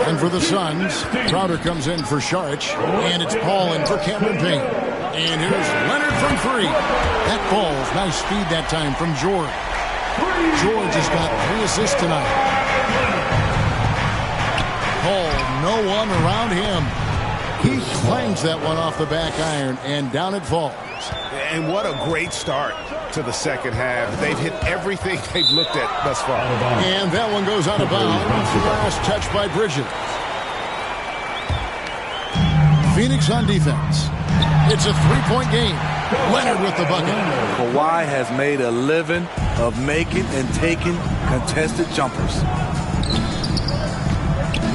and for the Suns, Crowder comes in for Saric, and it's Paul in for Cameron Payne. And here's Leonard from three. That falls. Nice speed that time from George. George has got 3 assists tonight. Paul, no one around him. He clangs that one off the back iron, and down it falls. And what a great start to the second half. They've hit everything they've looked at thus far. And that one goes out of bounds. Last touch by Bridges. Phoenix on defense. It's a 3-point game. Leonard with the bucket. Kawhi has made a living of making and taking contested jumpers.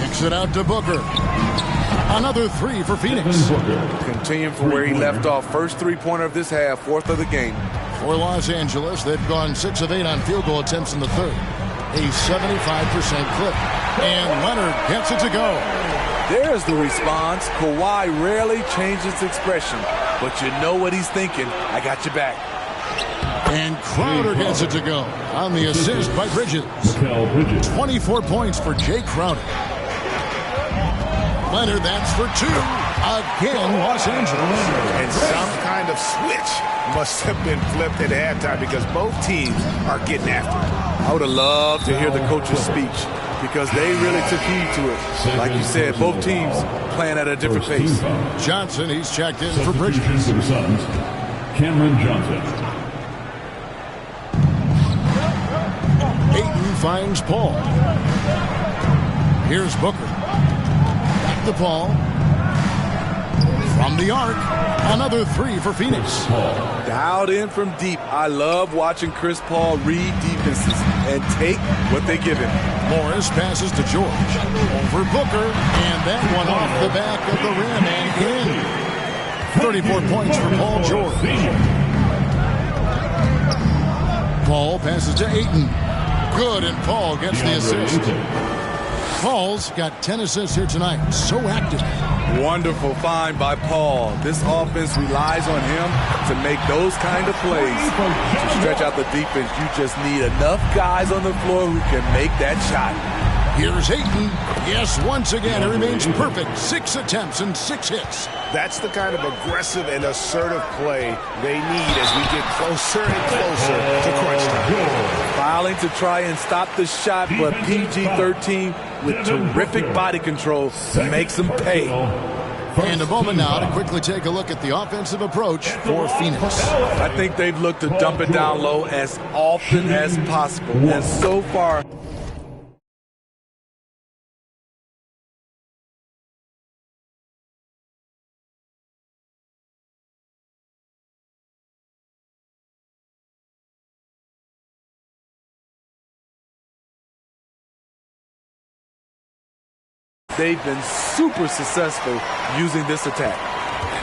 Kicks it out to Booker. Another 3 for Phoenix. Continuing from where he left off. First three-pointer of this half, 4th of the game. For Los Angeles, they've gone 6 of 8 on field goal attempts in the third. A 75% clip. And Leonard gets it to go. There's the response. Kawhi rarely changes expression, but you know what he's thinking. I got your back. And Crowder gets it to go on the assist by Bridges. 24 points for Jay Crowder. Leonard, that's for 2. Again, Los Angeles. And some kind of switch must have been flipped at halftime because both teams are getting after it. I would have loved to hear the coach's speech because they really took heed to it. Like you said, both teams playing at a different pace. Johnson, he's checked in for Bridges. For the Suns, Cameron Johnson. Ayton finds Paul. Here's Booker. Back to Paul. From the arc, another 3 for Phoenix. Dialed in from deep. I love watching Chris Paul read defenses and take what they give him. Morris passes to George. Over Booker, and that one off the back of the rim and in. 34 points for Paul George. Paul passes to Ayton. Good, and Paul gets the assist. Paul's got 10 assists here tonight. So active. Wonderful find by Paul. This offense relies on him to make those kind of plays. To stretch out the defense, you just need enough guys on the floor who can make that shot. Here's Ayton. Yes, once again, it remains perfect. 6 attempts and 6 hits. That's the kind of aggressive and assertive play they need as we get closer and closer to crunch time. Filing to try and stop the shot, but PG-13 with terrific body control makes them pay. And a moment now to quickly take a look at the offensive approach for Phoenix. I think they've looked to dump it down low as often as possible. And so far, they've been super successful using this attack.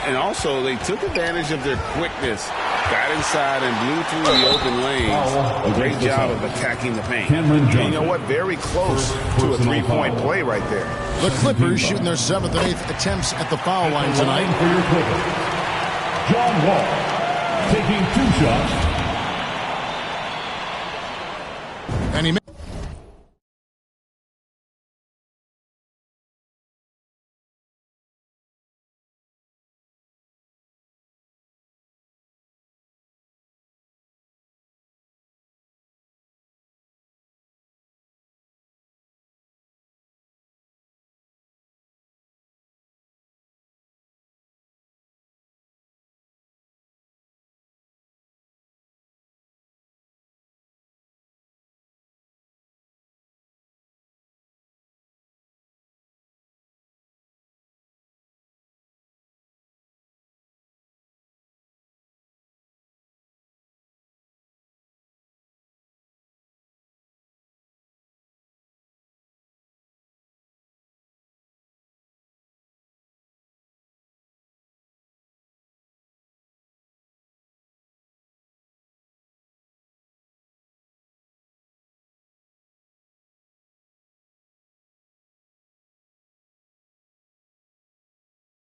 And also, they took advantage of their quickness, got inside and blew through the open lanes. A great job of attacking the paint. And you know what? Very close to a 3-point play right there. The Clippers shooting their 7th and 8th attempts at the foul line tonight. For your Clippers, John Wall taking 2 shots. And he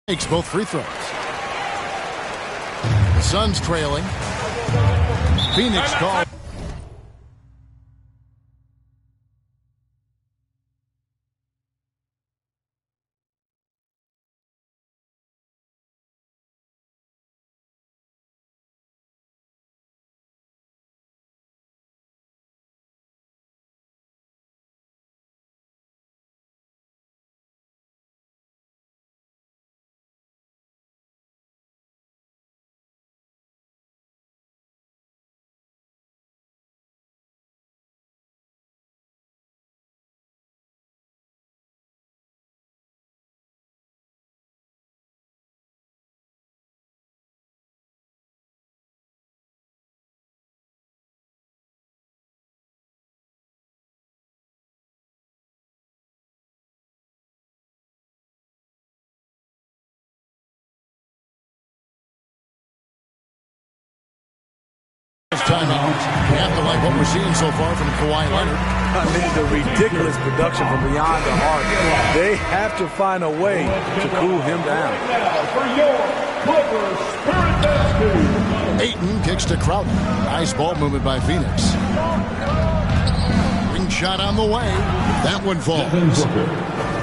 makes both free throws. The Suns trailing. Phoenix called. Timeout. You have to like what we're seeing so far from Kawhi Leonard. I mean, the ridiculous production from beyond the arc. They have to find a way to cool him down. Ayton kicks to Crowder. Nice ball movement by Phoenix. Ring shot on the way. That one falls.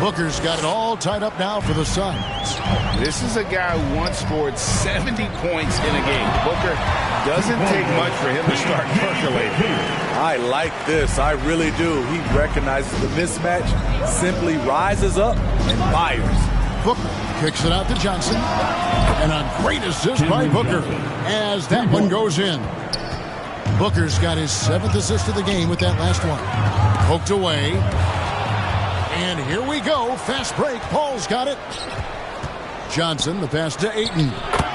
Booker's got it all tied up now for the Suns. This is a guy who once scored 70 points in a game. Booker doesn't take much for him to start percolating. I like this. I really do. He recognizes the mismatch, simply rises up and fires. Booker kicks it out to Johnson. And a great assist by Booker as that one goes in. Booker's got his 7th assist of the game with that last one. Poked away. And here we go. Fast break. Paul's got it. Johnson, the pass to Ayton.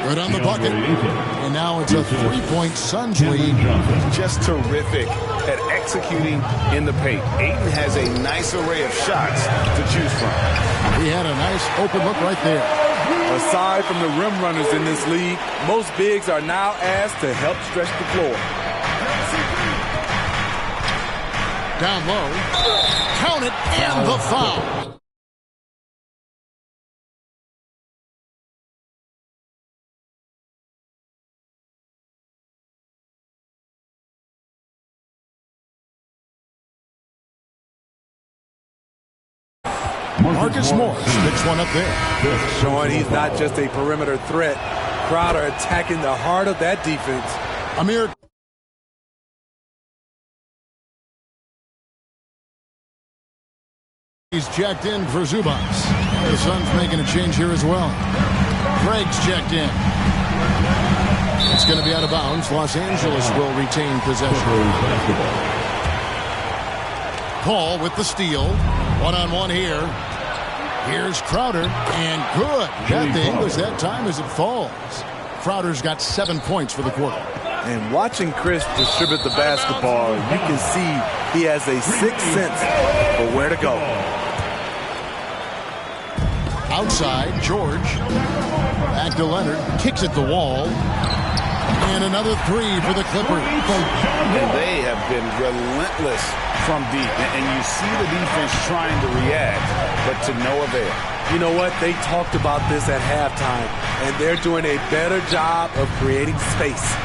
Right on the bucket. And now it's a 3-point Suns lead. Just terrific at executing in the paint. Ayton has a nice array of shots to choose from. He had a nice open look right there. Aside from the rim runners in this league, most bigs are now asked to help stretch the floor. Down low. Count it, and the foul. Marcus Morris picks one up there. Showing he's not just a perimeter threat. Crowder attacking the heart of that defense. Amir. He's checked in for Zubas. The Suns making a change here as well. Craig's checked in. It's going to be out of bounds. Los Angeles will retain possession. Paul with the steal. One-on-one here. Here's Crowder, and good. Got the English that time as it falls. Crowder's got 7 points for the quarter. And watching Chris distribute the basketball, you can see he has a sixth sense for where to go. Outside, George. Back to Leonard. Kicks at the wall. And another three for the Clippers. And they have been relentless from deep. And you see the defense trying to react, but to no avail. You know what? They talked about this at halftime, and they're doing a better job of creating space.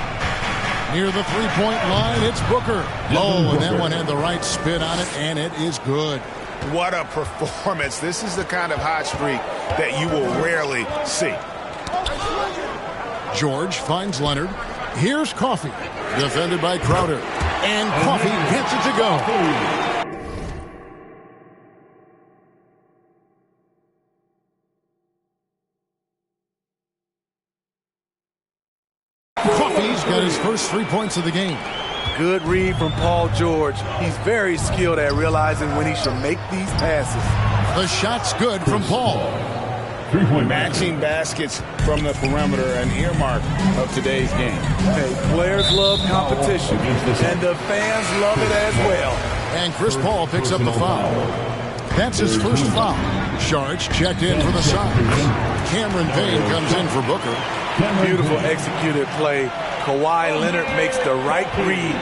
Near the three-point line, it's Booker. Oh, and that one had the right spin on it, and it is good. What a performance. This is the kind of hot streak that you will rarely see. George finds Leonard. Here's Coffey. Defended by Crowder. And Coffey gets it to go. Coffey's got his first 3 points of the game. Good read from Paul George. He's very skilled at realizing when he should make these passes. The shot's good from Paul. Matching baskets from the perimeter, an earmark of today's game. Hey, players love competition, and the fans love it as well. And Chris Paul picks up the foul. That's his first foul. Sharge checked in for the Suns. Cameron Payne comes in for Booker. Beautiful executed play. Kawhi Leonard makes the right read,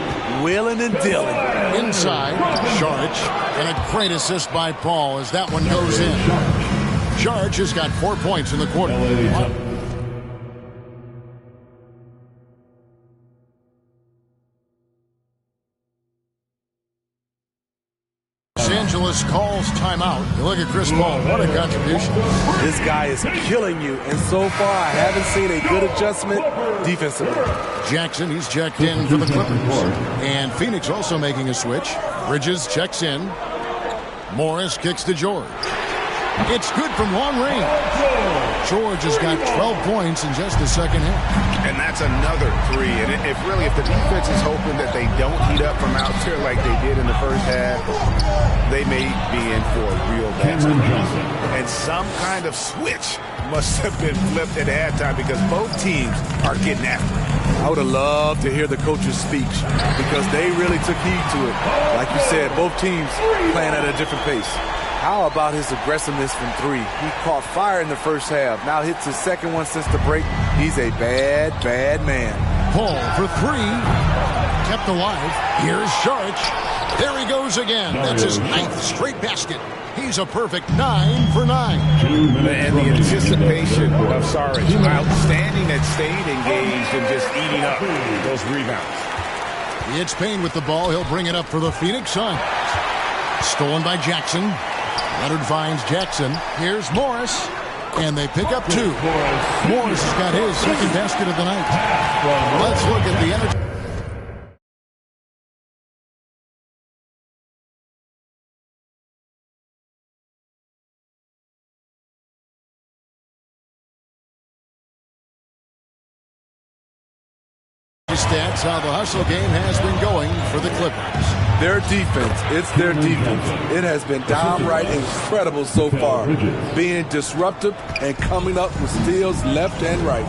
wheeling and dealing. Inside, Sharge, and a great assist by Paul as that one goes in. Sharge has got 4 points in the quarter. Indianapolis calls timeout. You look at Chris Paul. What a contribution. This guy is killing you, and so far I haven't seen a good adjustment defensively. Jackson, he's checked in for the Clippers. And Phoenix also making a switch. Bridges checks in. Morris kicks to George. It's good from long range. George has got 12 points in just the second half. And that's another three. And if the defense is hoping that they don't heat up from out there like they did in the first half, they may be in for a real bad time. And some kind of switch must have been flipped at halftime because both teams are getting after it. I would have loved to hear the coach's speech because they really took heed to it. Like you said, both teams playing at a different pace. How about his aggressiveness from three? He caught fire in the first half. Now hits his second one since the break. He's a bad, bad man. Paul for three. Kept alive. Here's Saric. There he goes again. That's his 9th straight basket. He's a perfect 9 for 9. And the anticipation of Saric, outstanding at staying engaged and just eating up those rebounds. It's Payne with the ball. He'll bring it up for the Phoenix Suns. Stolen by Jackson. Leonard finds Jackson. Here's Morris. And they pick up 2. Morris has got his second basket of the night. Let's look at the energy. Stats, how the hustle game has been going for the Clippers. Their defense, it's their defense. It has been downright incredible so far. Being disruptive and coming up with steals left and right.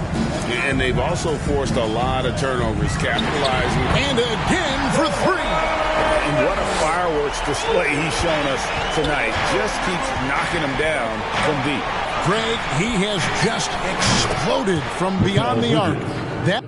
And they've also forced a lot of turnovers, capitalizing. And again for 3. And what a fireworks display he's shown us tonight. Just keeps knocking them down from deep. Greg, he has just exploded from beyond the arc. That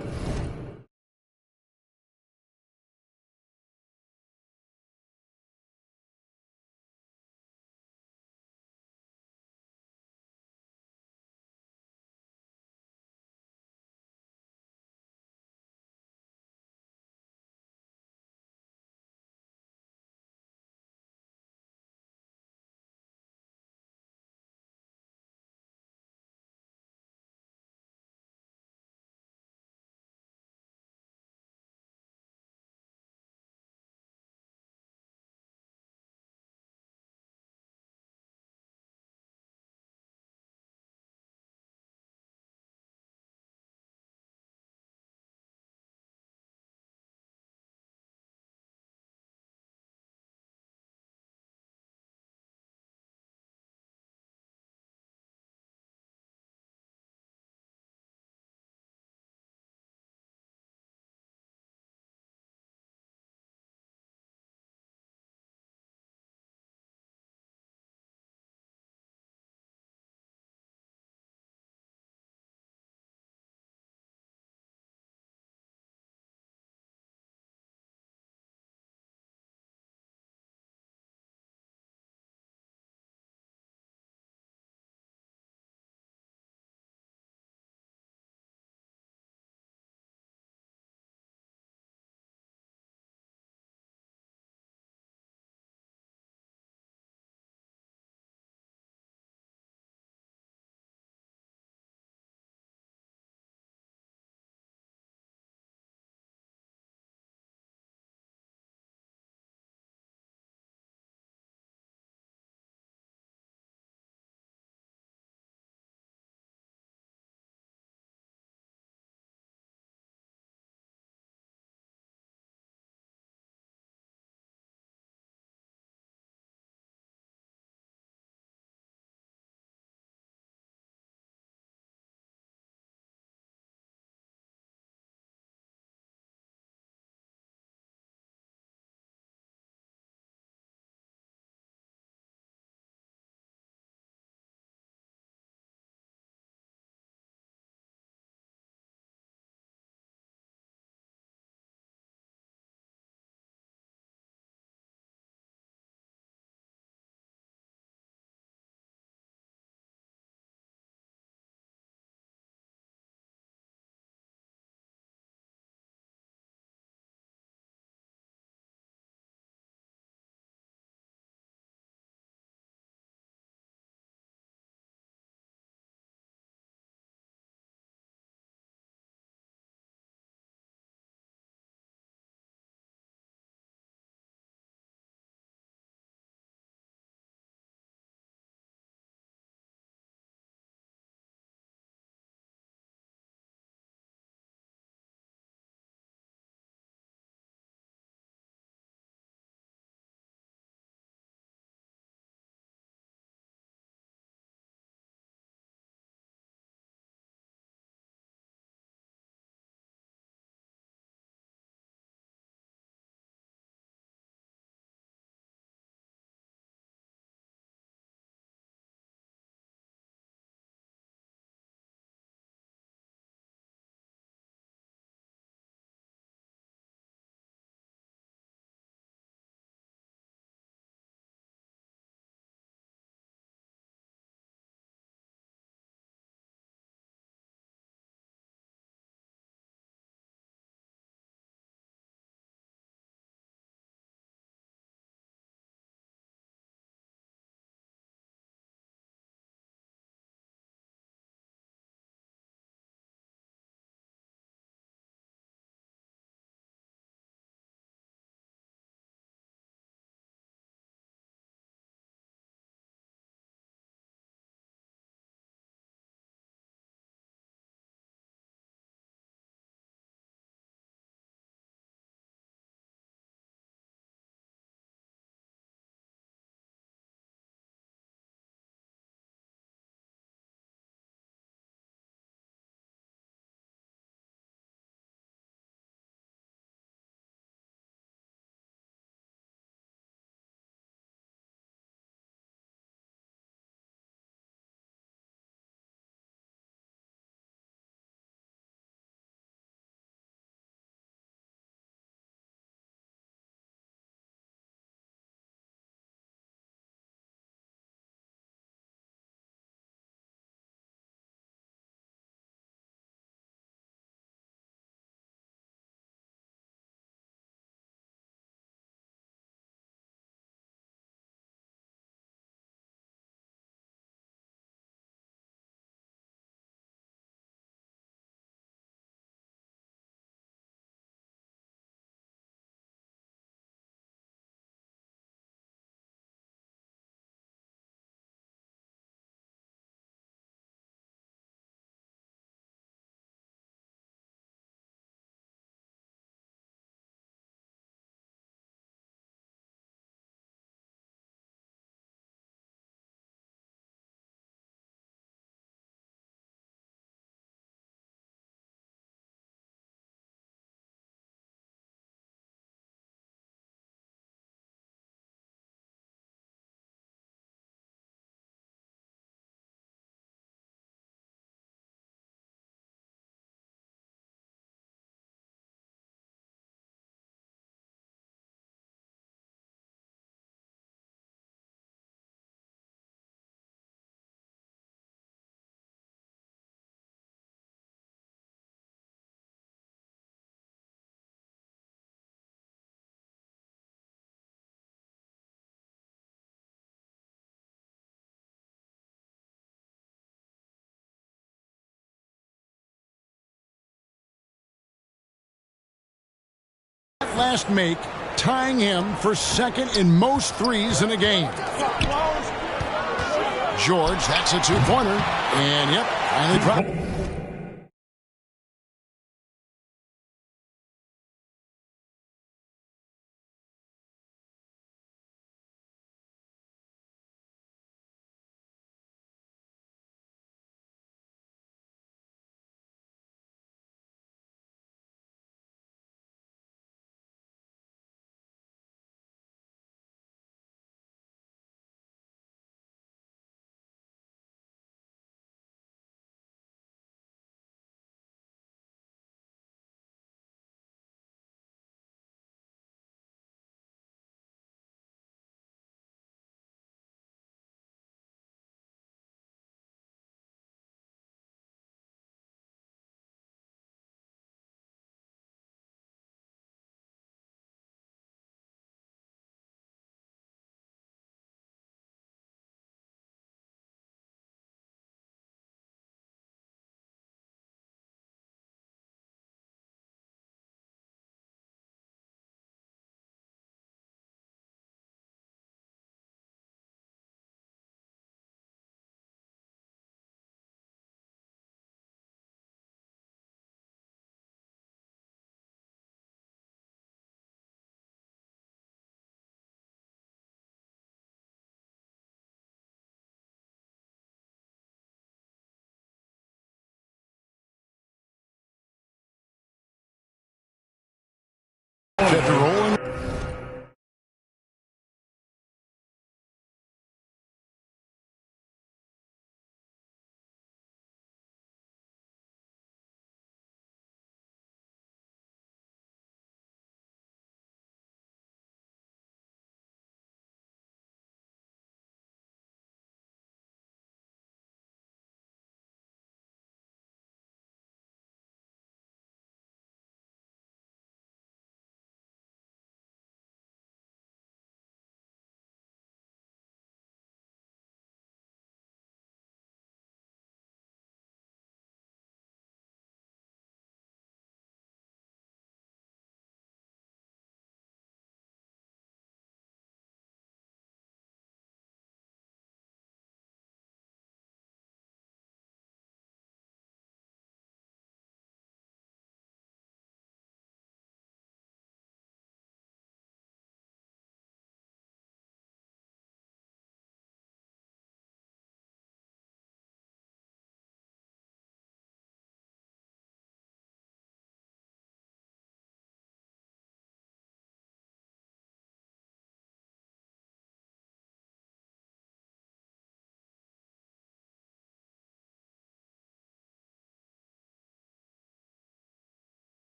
that last make, tying him for second in most threes in a game. George, that's a two-pointer. And, yep, finally dropped.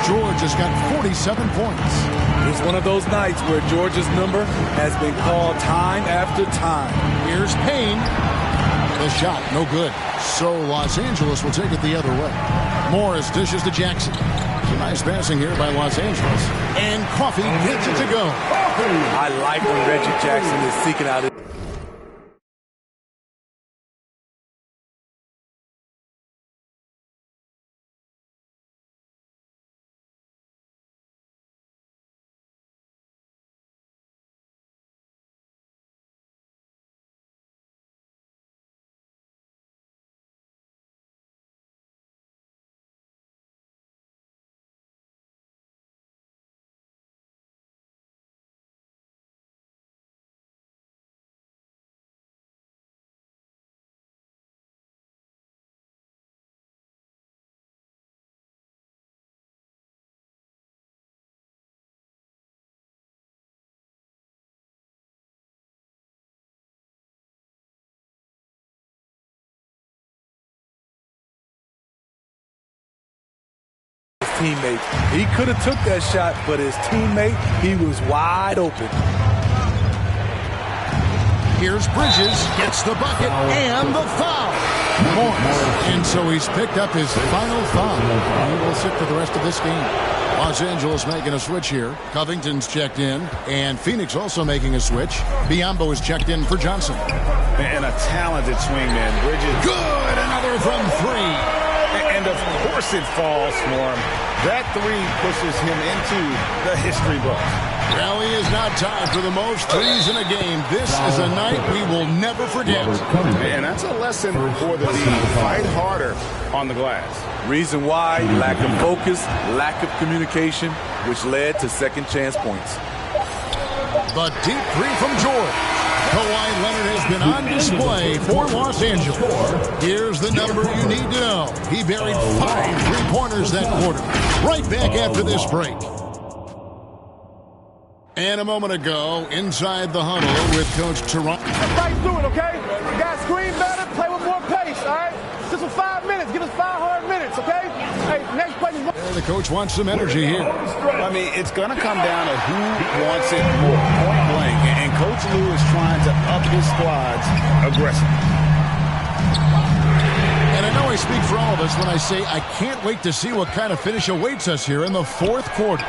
George has got 47 points. It's one of those nights where George's number has been called time after time. Here's Payne. The shot, no good. So Los Angeles will take it the other way. Morris dishes to Jackson. Some nice passing here by Los Angeles. And Coffee gets it to go. I like when Reggie Jackson is seeking out his teammate. He could have took that shot, but his teammate, he was wide open. Here's Bridges, gets the bucket, and the foul. Morris. And so he's picked up his final foul. He will sit for the rest of this game. Los Angeles making a switch here. Covington's checked in, and Phoenix also making a switch. Biyombo is checked in for Johnson. And a talented swingman. Bridges. Good, another from three. And of course it falls for him. That three pushes him into the history books. Rally is now tied for the most threes in a game. This is a night we will never forget. And that's a lesson for the league. Fight harder on the glass. Reason why, lack of focus, lack of communication, which led to second chance points. The deep three from George. Kawhi Leonard has been on display for Los Angeles. Here's the number you need to know. He buried 5 three-pointers that quarter. Right back after this break. And a moment ago, inside the huddle with Coach Toronto. Fight through it, okay? You guys screen better, play with more pace, all right? Just for 5 minutes. Give us 5 hard minutes, okay? Hey, next play is... The coach wants some energy here. I mean, it's going to come down to who wants it more, point blank. And Coach Lue is trying to up his squads aggressively. And I know I speak for all of us when I say I can't wait to see what kind of finish awaits us here in the fourth quarter.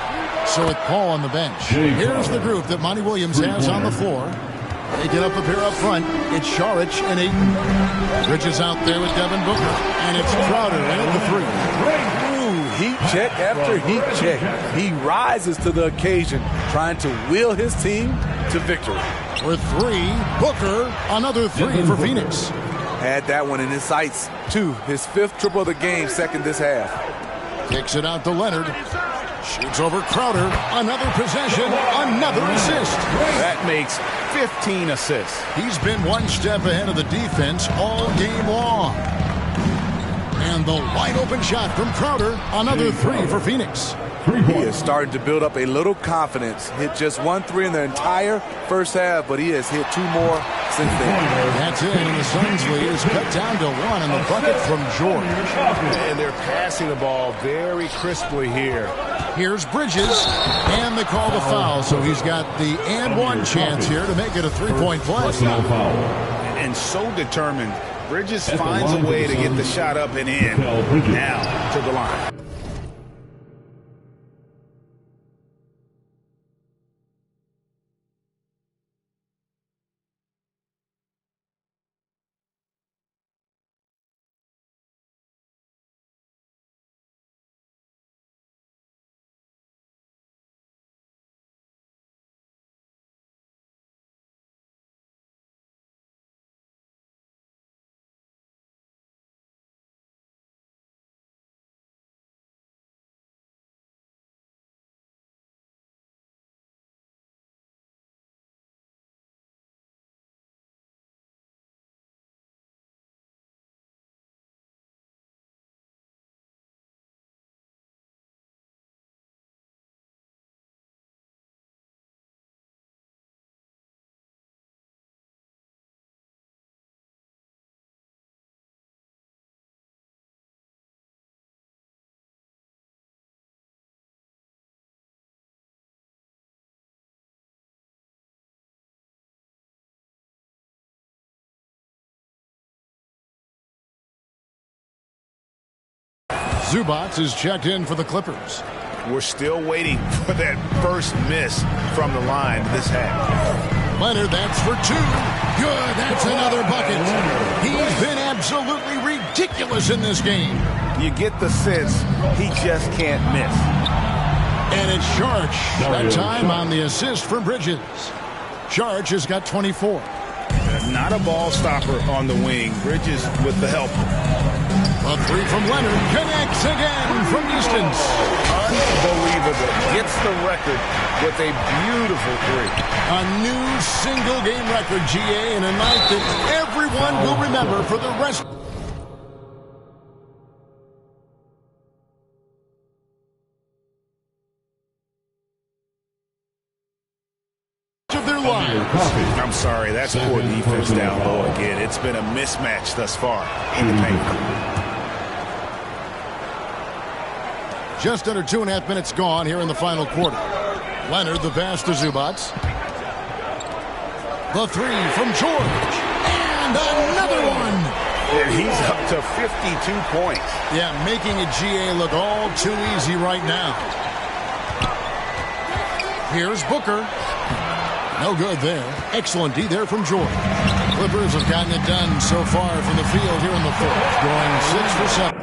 So with Paul on the bench, here's the group that Monty Williams has on the floor. They get up a pair up front. It's Saric and Ayton. Bridges out there with Devin Booker. And it's Crowder in at the three. Heat check after heat check. He rises to the occasion, trying to will his team to victory. For three, Booker, another three for Phoenix. Had that one in his sights, too. His 5th triple of the game, second this half. Kicks it out to Leonard. Shoots over Crowder. Another possession, another assist. That makes 15 assists. He's been one step ahead of the defense all game long. And the wide open shot from Crowder. Another three for Phoenix. He is starting to build up a little confidence. Hit just 1 3 in the entire first half, but he has hit 2 more since then. That's it, and the Suns lead is cut down to 1 in the bucket from George. And they're passing the ball very crisply here. Here's Bridges, and they call the foul, so he's got the and one chance here to make it a three-point play. And so determined. Bridges finds a way to get the shot up and in. Now to the line. Zubats is checked in for the Clippers. We're still waiting for that first miss from the line this half. Leonard, that's for two. Good, that's another bucket. He's been absolutely ridiculous in this game. You get the sense he just can't miss. And it's Sharch. That time on the assist for Bridges. Sharch has got 24. Not a ball stopper on the wing. Bridges with the help. A three from Leonard connects again from distance. Unbelievable. Gets the record with a beautiful three. A new single-game record, GA, in a night that everyone will remember for the rest of their lives. I'm sorry, that's poor defense down low again. It's been a mismatch thus far in the paint. Just under 2.5 minutes gone here in the final quarter. Leonard, the pass to Zubats. The three from George. And another one. And he's up to 52 points. Yeah, making a GA look all too easy right now. Here's Booker. No good there. Excellent D there from George. Clippers have gotten it done so far from the field here in the fourth. Going 6 for 7.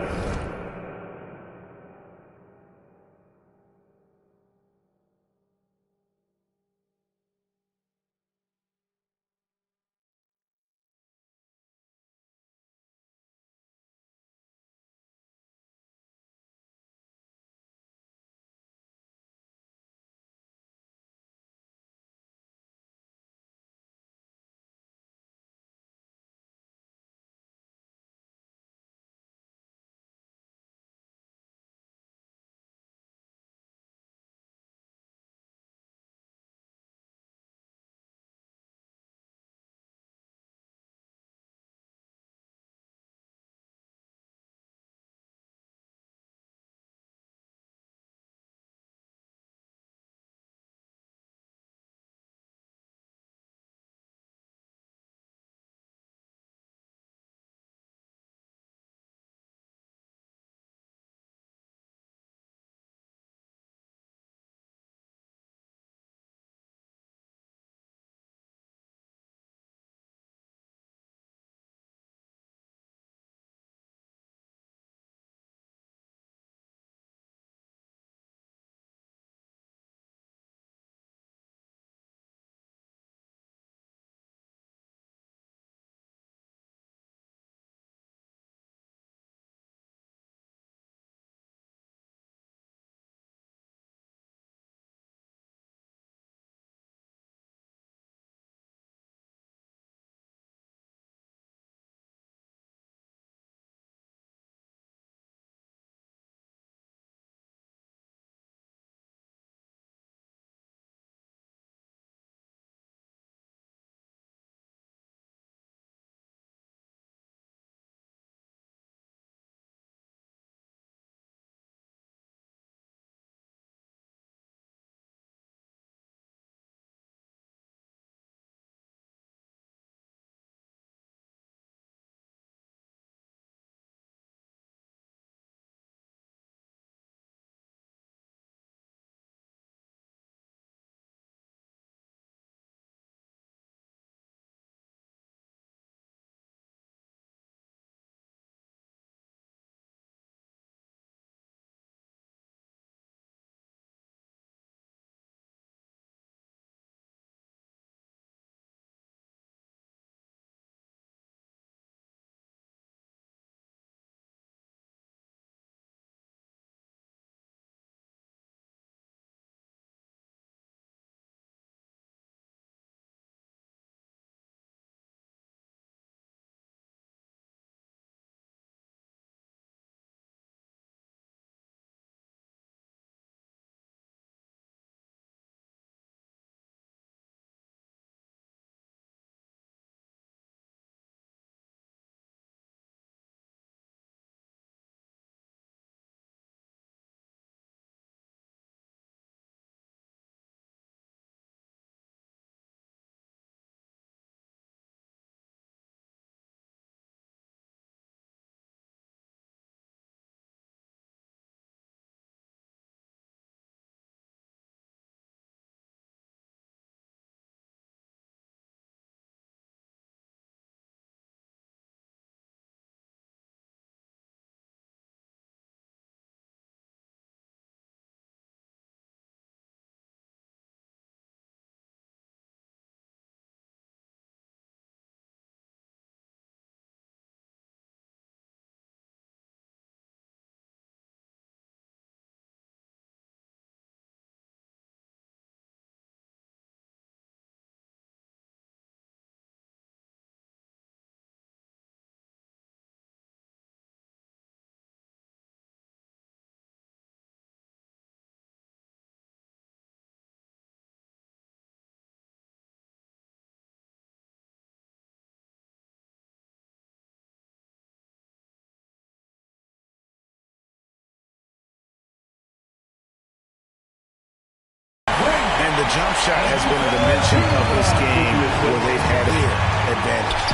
jump shot has been a dimension of this game where they've had clear advantage.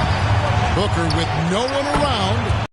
Booker with no one around.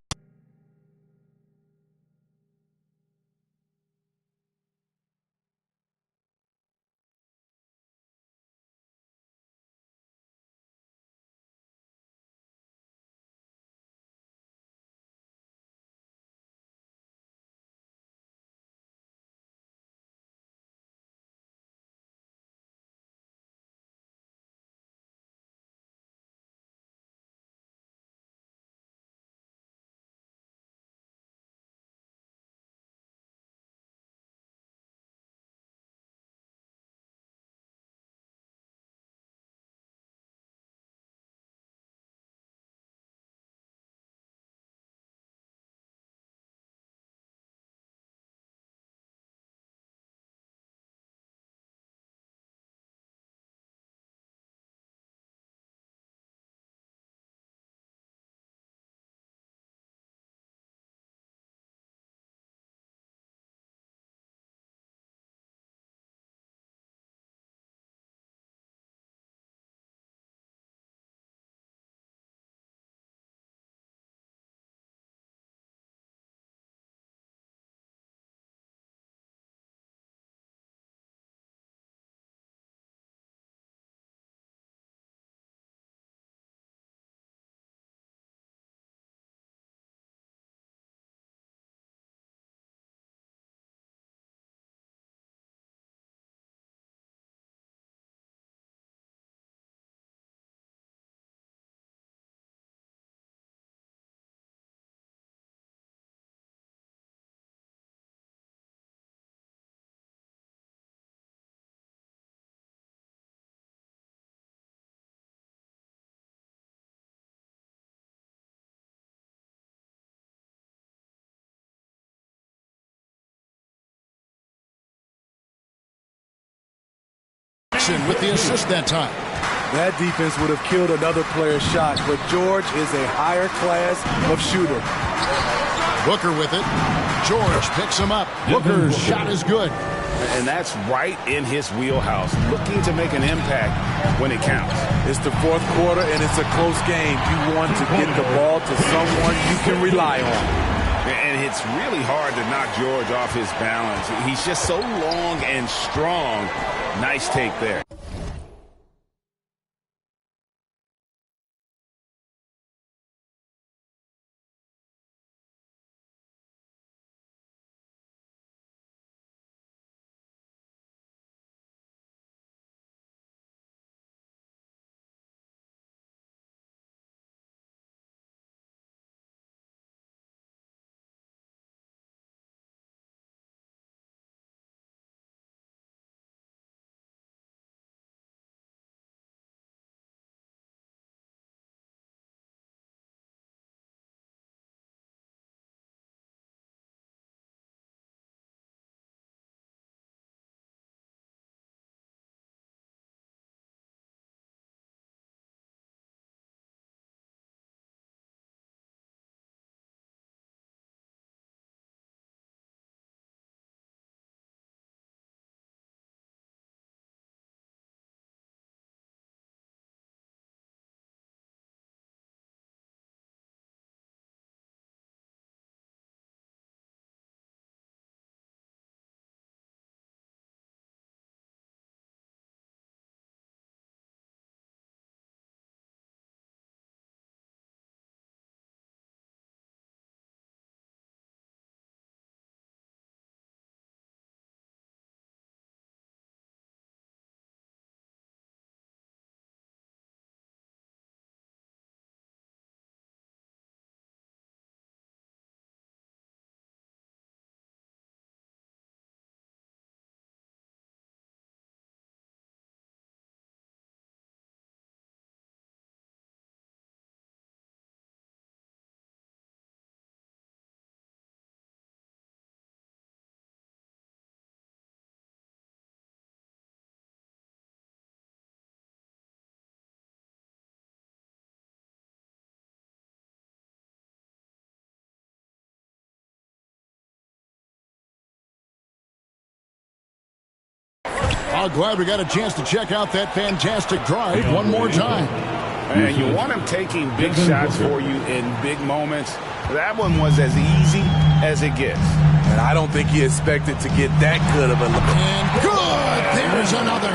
With the assist that time. That defense would have killed another player's shot, but George is a higher class of shooter. Booker with it. George picks him up. Booker's shot is good. And that's right in his wheelhouse, looking to make an impact when it counts. It's the fourth quarter, and it's a close game. You want to get the ball to someone you can rely on. And it's really hard to knock George off his balance. He's just so long and strong. Nice take there. Oh, glad we got a chance to check out that fantastic drive one more time. And you want him taking big shots for you in big moments. That one was as easy as it gets. And I don't think he expected to get that good of a look. And good! There's another.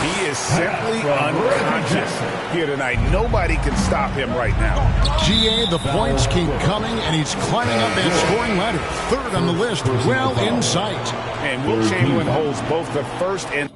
He is simply unconscious here tonight. Nobody can stop him right now. GA, the points keep coming, and he's climbing up that scoring ladder. Third on the list, well in sight. And Wilt Chamberlain holds both the first and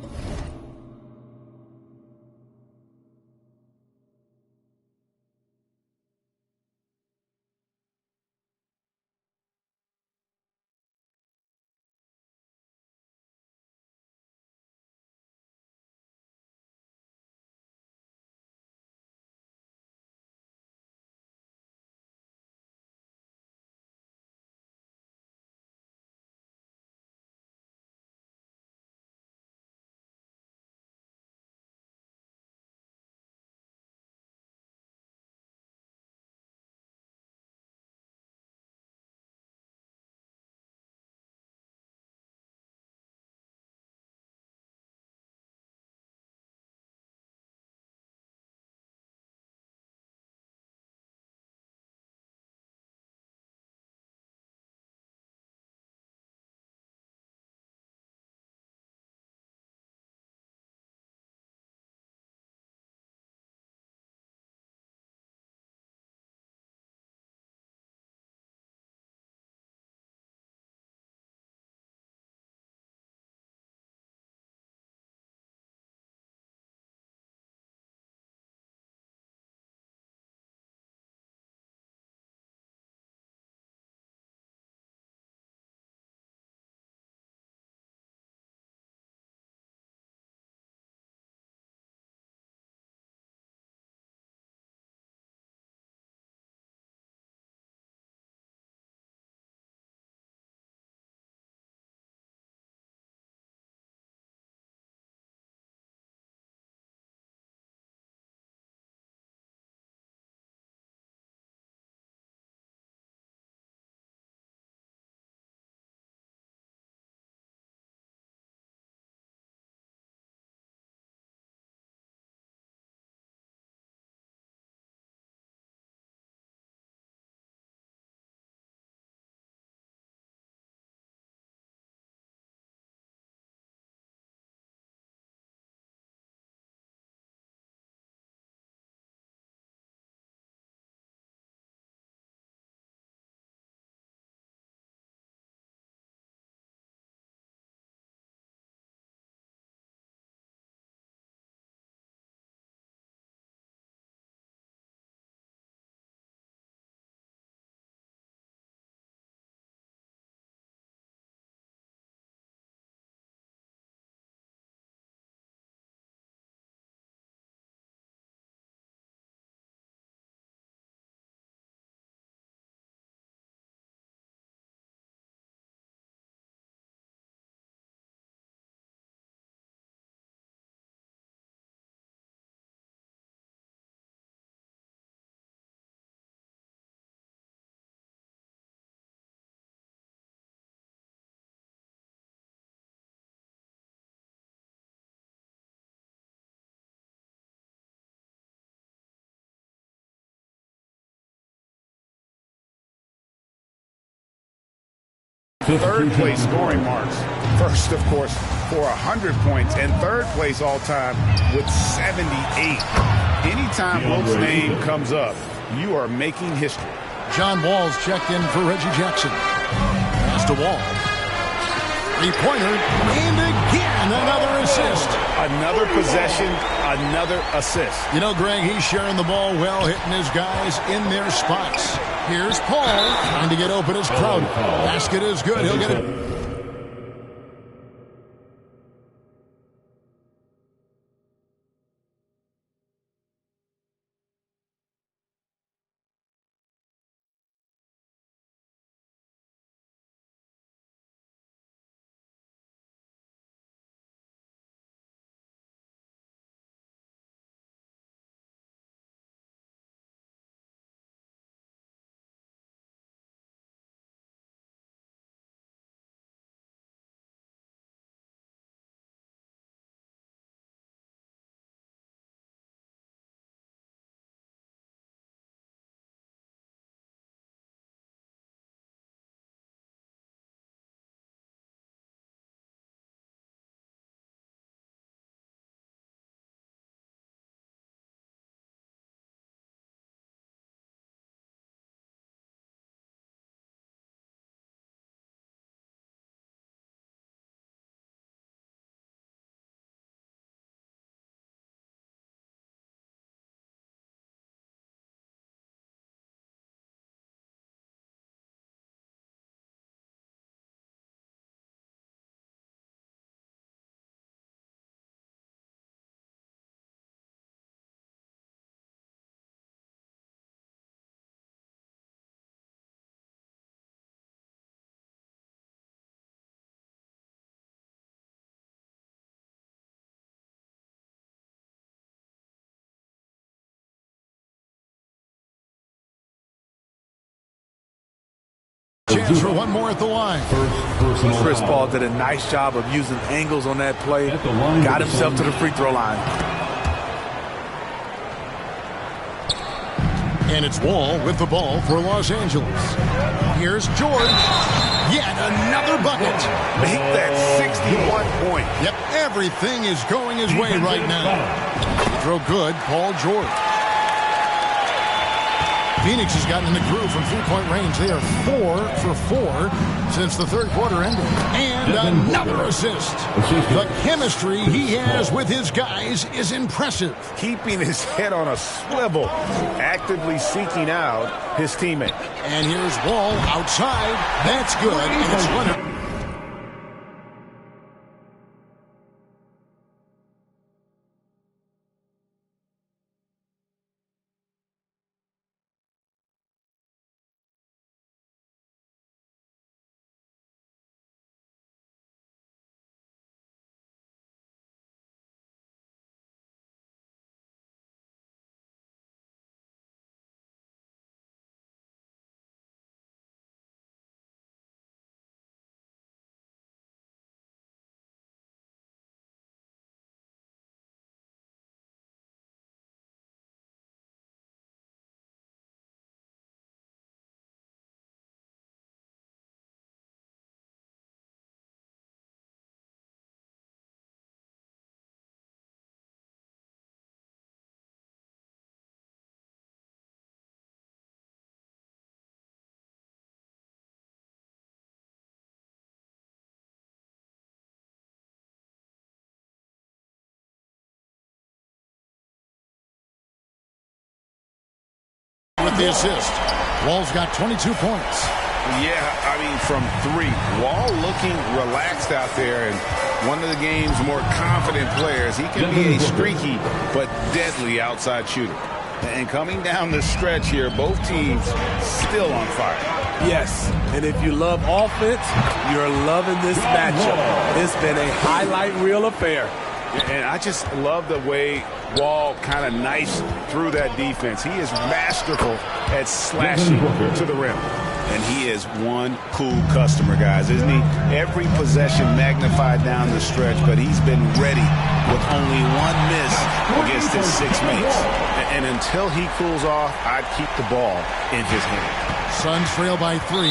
third place scoring marks. First, of course, for 100 points, and third place all-time with 78. Anytime Wilt's name comes up, you are making history. John Wall's checked in for Reggie Jackson. Pass to Wall. Three-pointer, and again, another assist. Another possession, another assist. You know, Greg, he's sharing the ball well, hitting his guys in their spots. Here's Paul, trying to get open as Crowder. Basket is good. He'll get it. lines for one more at the line. Chris Paul did a nice job of using angles on that play. Got himself to the free throw line. And it's Wall with the ball for Los Angeles. Here's George. Yet another bucket. Make that 61 point. Yep, everything is going his way right now. Throw good, Paul George. Phoenix has gotten in the groove from three-point range. They are 4 for 4 since the third quarter ended. And another assist. The chemistry he has with his guys is impressive. Keeping his head on a swivel, actively seeking out his teammate. And here's Wall outside. That's good. And it's Leonard. With the assist. Wall's got 22 points. Yeah, I mean, from 3. Wall looking relaxed out there, and one of the game's more confident players. He can be a streaky but deadly outside shooter. And coming down the stretch here, both teams still on fire. Yes, and if you love offense, you're loving this matchup. It's been a highlight reel affair. And I just love the way Wall kind of knifes through that defense. He is masterful at slashing to the rim. And he is one cool customer, guys, isn't he? Every possession magnified down the stretch, but he's been ready with only one miss against his 6 mates. And until he cools off, I'd keep the ball in his hand. Suns trail by 3.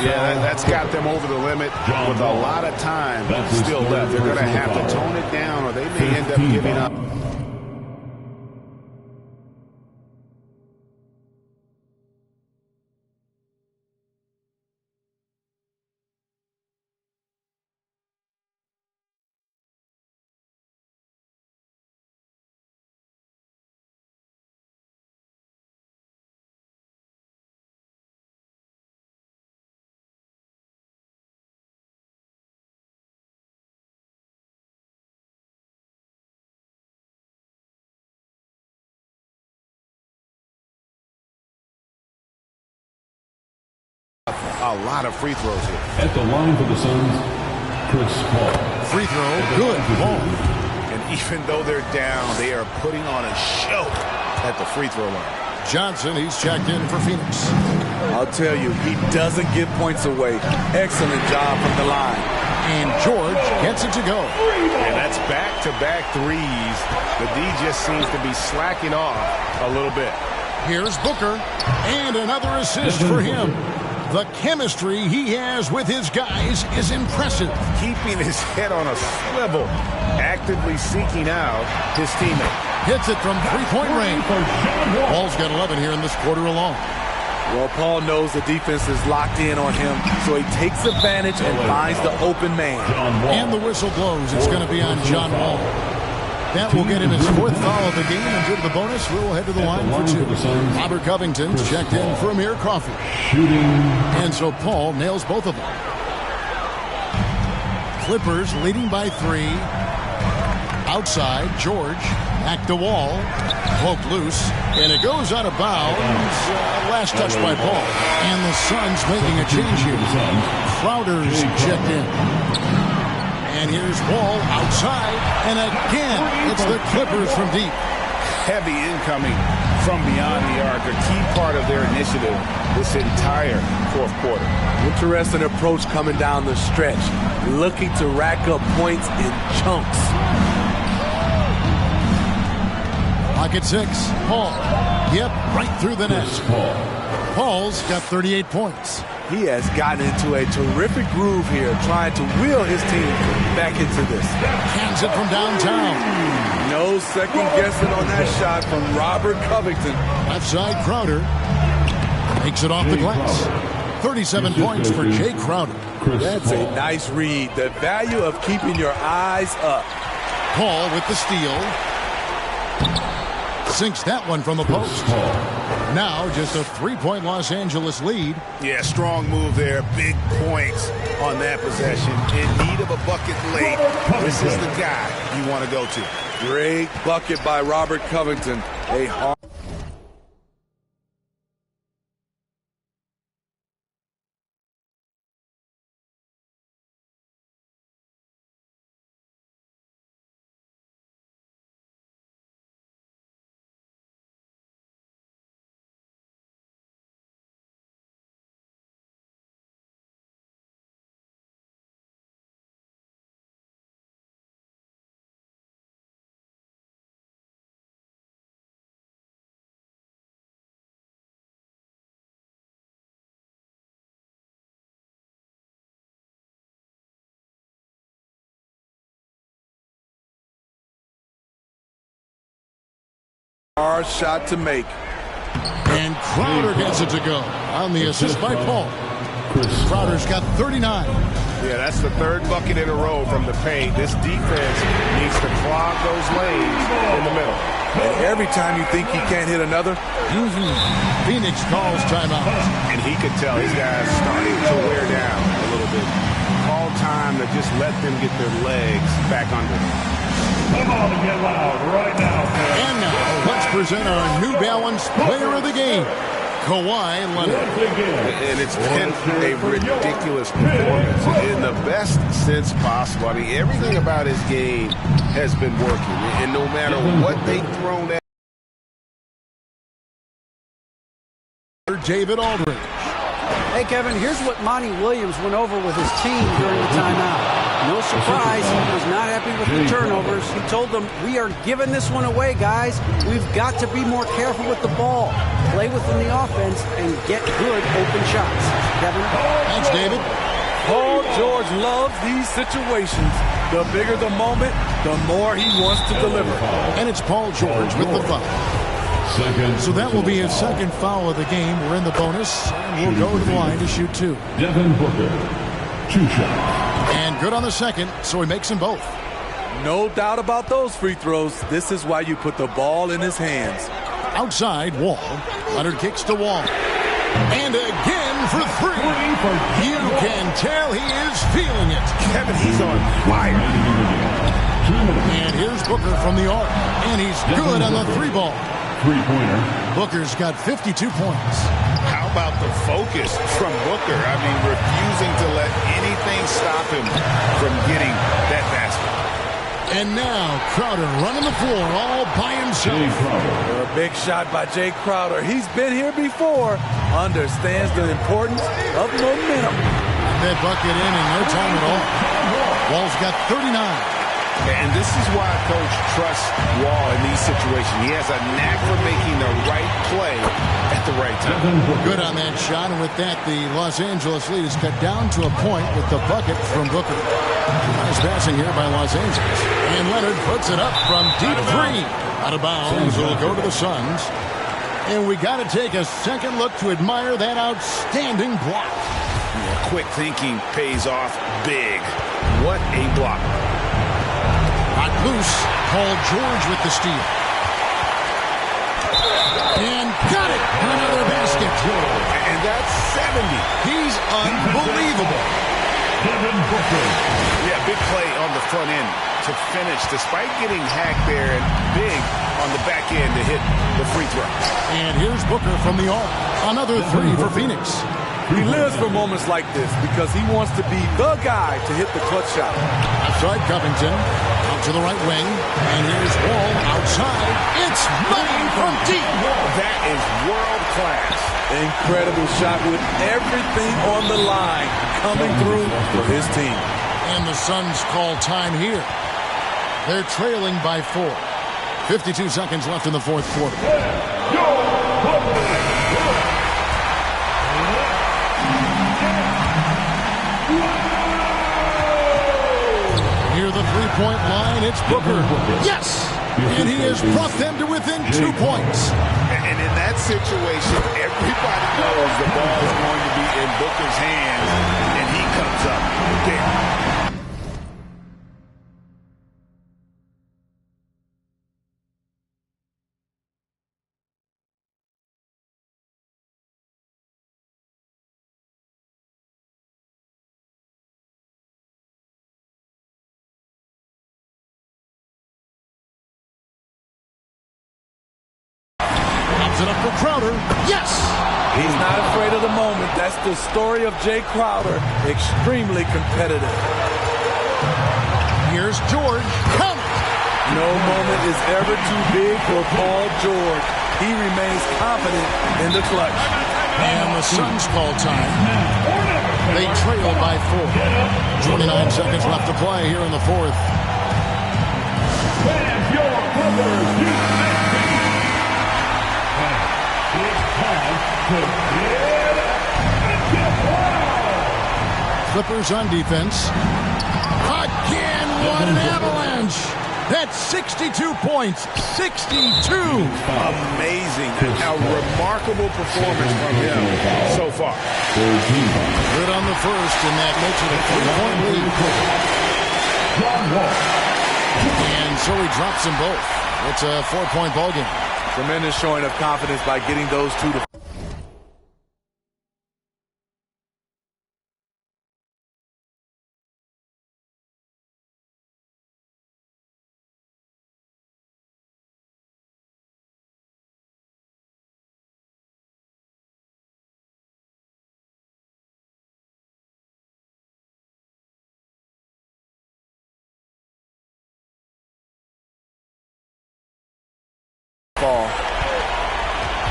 Yeah, that's got them over the limit with a lot of time still left. They're going to have to tone it down, or they may end up giving up. A lot of free throws here. At the line for the Suns, Chris Paul. Free throw, good. Paul. And even though they're down, they are putting on a show at the free throw line. Johnson, he's checked in for Phoenix. I'll tell you, he doesn't give points away. Excellent job from the line. And George gets it to go. And that's back-to-back threes. The D just seems to be slacking off a little bit. Here's Booker, and another assist for him. The chemistry he has with his guys is impressive. Keeping his head on a swivel, actively seeking out his teammate. Hits it from three-point range. Paul's got 11 here in this quarter alone. Well, Paul knows the defense is locked in on him, so he takes advantage and finds the open man. And the whistle blows. It's going to be on John Wall. That will get him his 4th foul of the game, and due to the bonus, we'll head to the line for 2. Robert Covington's checked in for Amir Coffey. And so Paul nails both of them. Clippers leading by 3. Outside, George. Back to Wall. Poked loose. And it goes out of bounds. Last touch by Paul. And the Suns making a change here. Crowder's checked in. And here's Wall outside. And again, it's the Clippers from deep. Heavy incoming from beyond the arc, a key part of their initiative this entire fourth quarter. Interesting approach coming down the stretch, looking to rack up points in chunks. Pocket 6, Paul. Yep, right through the net. Paul's got 38 points. He has gotten into a terrific groove here, trying to wheel his team back into this. Hands it from downtown. No second guessing on that shot from Robert Covington. Left side, Crowder. Takes it off the glass. 37 points for Jay Crowder. That's a nice read. The value of keeping your eyes up. Paul with the steal. Sinks that one from the post. Now just a 3-point Los Angeles lead. Yeah, strong move there. Big points on that possession. In need of a bucket late. This is the guy you want to go to. Great bucket by Robert Covington. A hard shot to make. And Crowder gets it to go on the assist by Paul. Crowder's got 39. Yeah, that's the third bucket in a row from the paint. This defense needs to clog those lanes in the middle. And every time you think he can't hit another, Phoenix calls timeout. And he could tell his guys starting to wear down a little bit. Call time to just let them get their legs back under them. Come on and get loud right now. And now, let's present our New Balance Player of the Game, Kawhi Leonard. And it's been a ridiculous performance in the best sense possible. I mean, everything about his game has been working. And no matter what they've thrown at David Aldridge. Hey, Kevin, here's what Monty Williams went over with his team during the timeout. No surprise, he was not happy with the turnovers. He told them, we are giving this one away, guys. We've got to be more careful with the ball, play within the offense, and get good open shots. Kevin? Thanks, David. Paul George loves these situations. The bigger the moment, the more he wants to deliver. And it's Paul George with the foul. So that will be his second foul of the game. We're in the bonus, and we'll go to the line to shoot 2. Devin Booker, 2 shots. And good on the second, so he makes them both. No doubt about those free throws. This is why you put the ball in his hands. Outside, Wall. Leonard kicks to Wall. And again for 3. You can tell he is feeling it. Kevin, he's on fire. And here's Booker from the arc. And he's good on the 3-ball. Three-pointer. Booker's got 52 points. How about the focus from Booker? I mean, refusing to let anything stop him from getting that basket. And now Crowder running the floor all by himself. A big shot by Jay Crowder. He's been here before. Understands the importance of momentum. That bucket in no time at all. Wall's got 39. And this is why Coach trusts Wall in these situations. He has a knack for making the right play at the right time. Good on that shot, and with that, the Los Angeles lead is cut down to a point with the bucket from Booker. Nice passing here by Los Angeles. And Leonard puts it up from deep 3. Out of bounds, it'll go to the Suns. And we got to take a second look to admire that outstanding block. Yeah, quick thinking pays off big. What a block. Hot loose. Paul George with the steal. And got it. Another basket. And that's 70. He's unbelievable. Devin Booker. Yeah, big play on the front end to finish, despite getting hacked there, and big on the back end to hit the free throw. And here's Booker from the arc. Another 3 for Phoenix. He lives for moments like this because he wants to be the guy to hit the clutch shot. Outside Covington. Out to the right wing. And here's Wall outside. It's money from deep. That is world class. Incredible shot with everything on the line coming through for his team. And the Suns call time here. They're trailing by 4. 52 seconds left in the fourth quarter. Near the three-point line, it's Booker. Yes! And he has brought them to within 2 points. And in that situation, everybody knows the ball is going to be in Booker's hands, and he comes up there. It up for Crowder. Yes! He's not afraid of the moment. That's the story of Jay Crowder. Extremely competitive. Here's George. Come! No moment is ever too big for Paul George. He remains confident in the clutch. And the Suns call time. They trail by 4. 29 seconds left to play here in the fourth. Clippers on defense. Again, what an avalanche! That's 62 points. 62! Amazing. A remarkable performance from him so far. Good on the first, and that makes it a 3-point lead. And so he drops them both. It's a 4-point ballgame. Tremendous showing of confidence by getting those two to fall.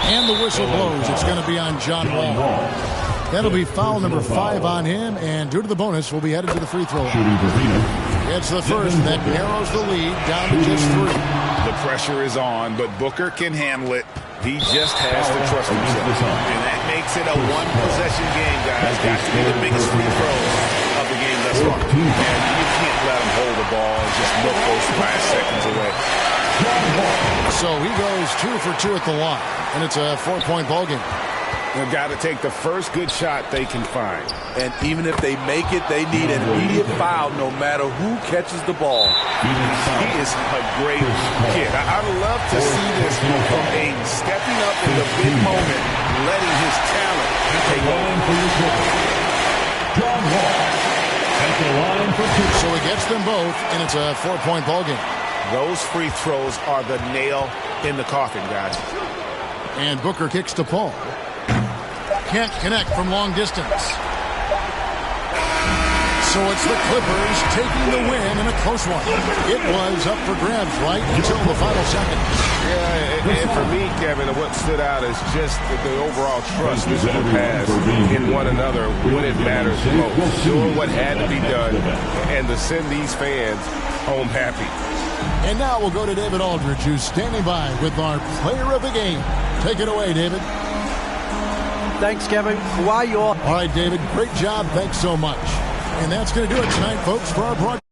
And the whistle blows. It's going to be on John Wall. That'll be foul number 5 on him, and due to the bonus, we'll be headed to the free throw line. It's the first that narrows the lead down to just 3. The pressure is on, but Booker can handle it. He just has to trust himself. And that makes it a one-possession game, guys. Got to be the biggest free throws of the game thus far. And you can't let him hold the ball and just look those last seconds away. So he goes 2 for 2 at the line, and it's a 4-point ballgame. They've got to take the first good shot they can find. And even if they make it, they need an immediate foul no matter who catches the ball. He is a great kid. I'd love to see this from a stepping up in the big moment, letting his talent take over. John Wall at the line for 2. So he gets them both, and it's a 4-point ballgame. Those free throws are the nail in the coffin, guys. And Booker kicks to Paul. Can't connect from long distance. So it's the Clippers taking the win in a close one. It was up for grabs right until the final second. Yeah, and for me, Kevin, what stood out is just the overall trust this group has in one another when it matters most. Doing what had to be done and to send these fans home happy. And now we'll go to David Aldridge, who's standing by with our player of the game. Take it away, David. Thanks, Kevin. Why you all? All right, David, great job. Thanks so much. And that's going to do it tonight, folks, for our broadcast.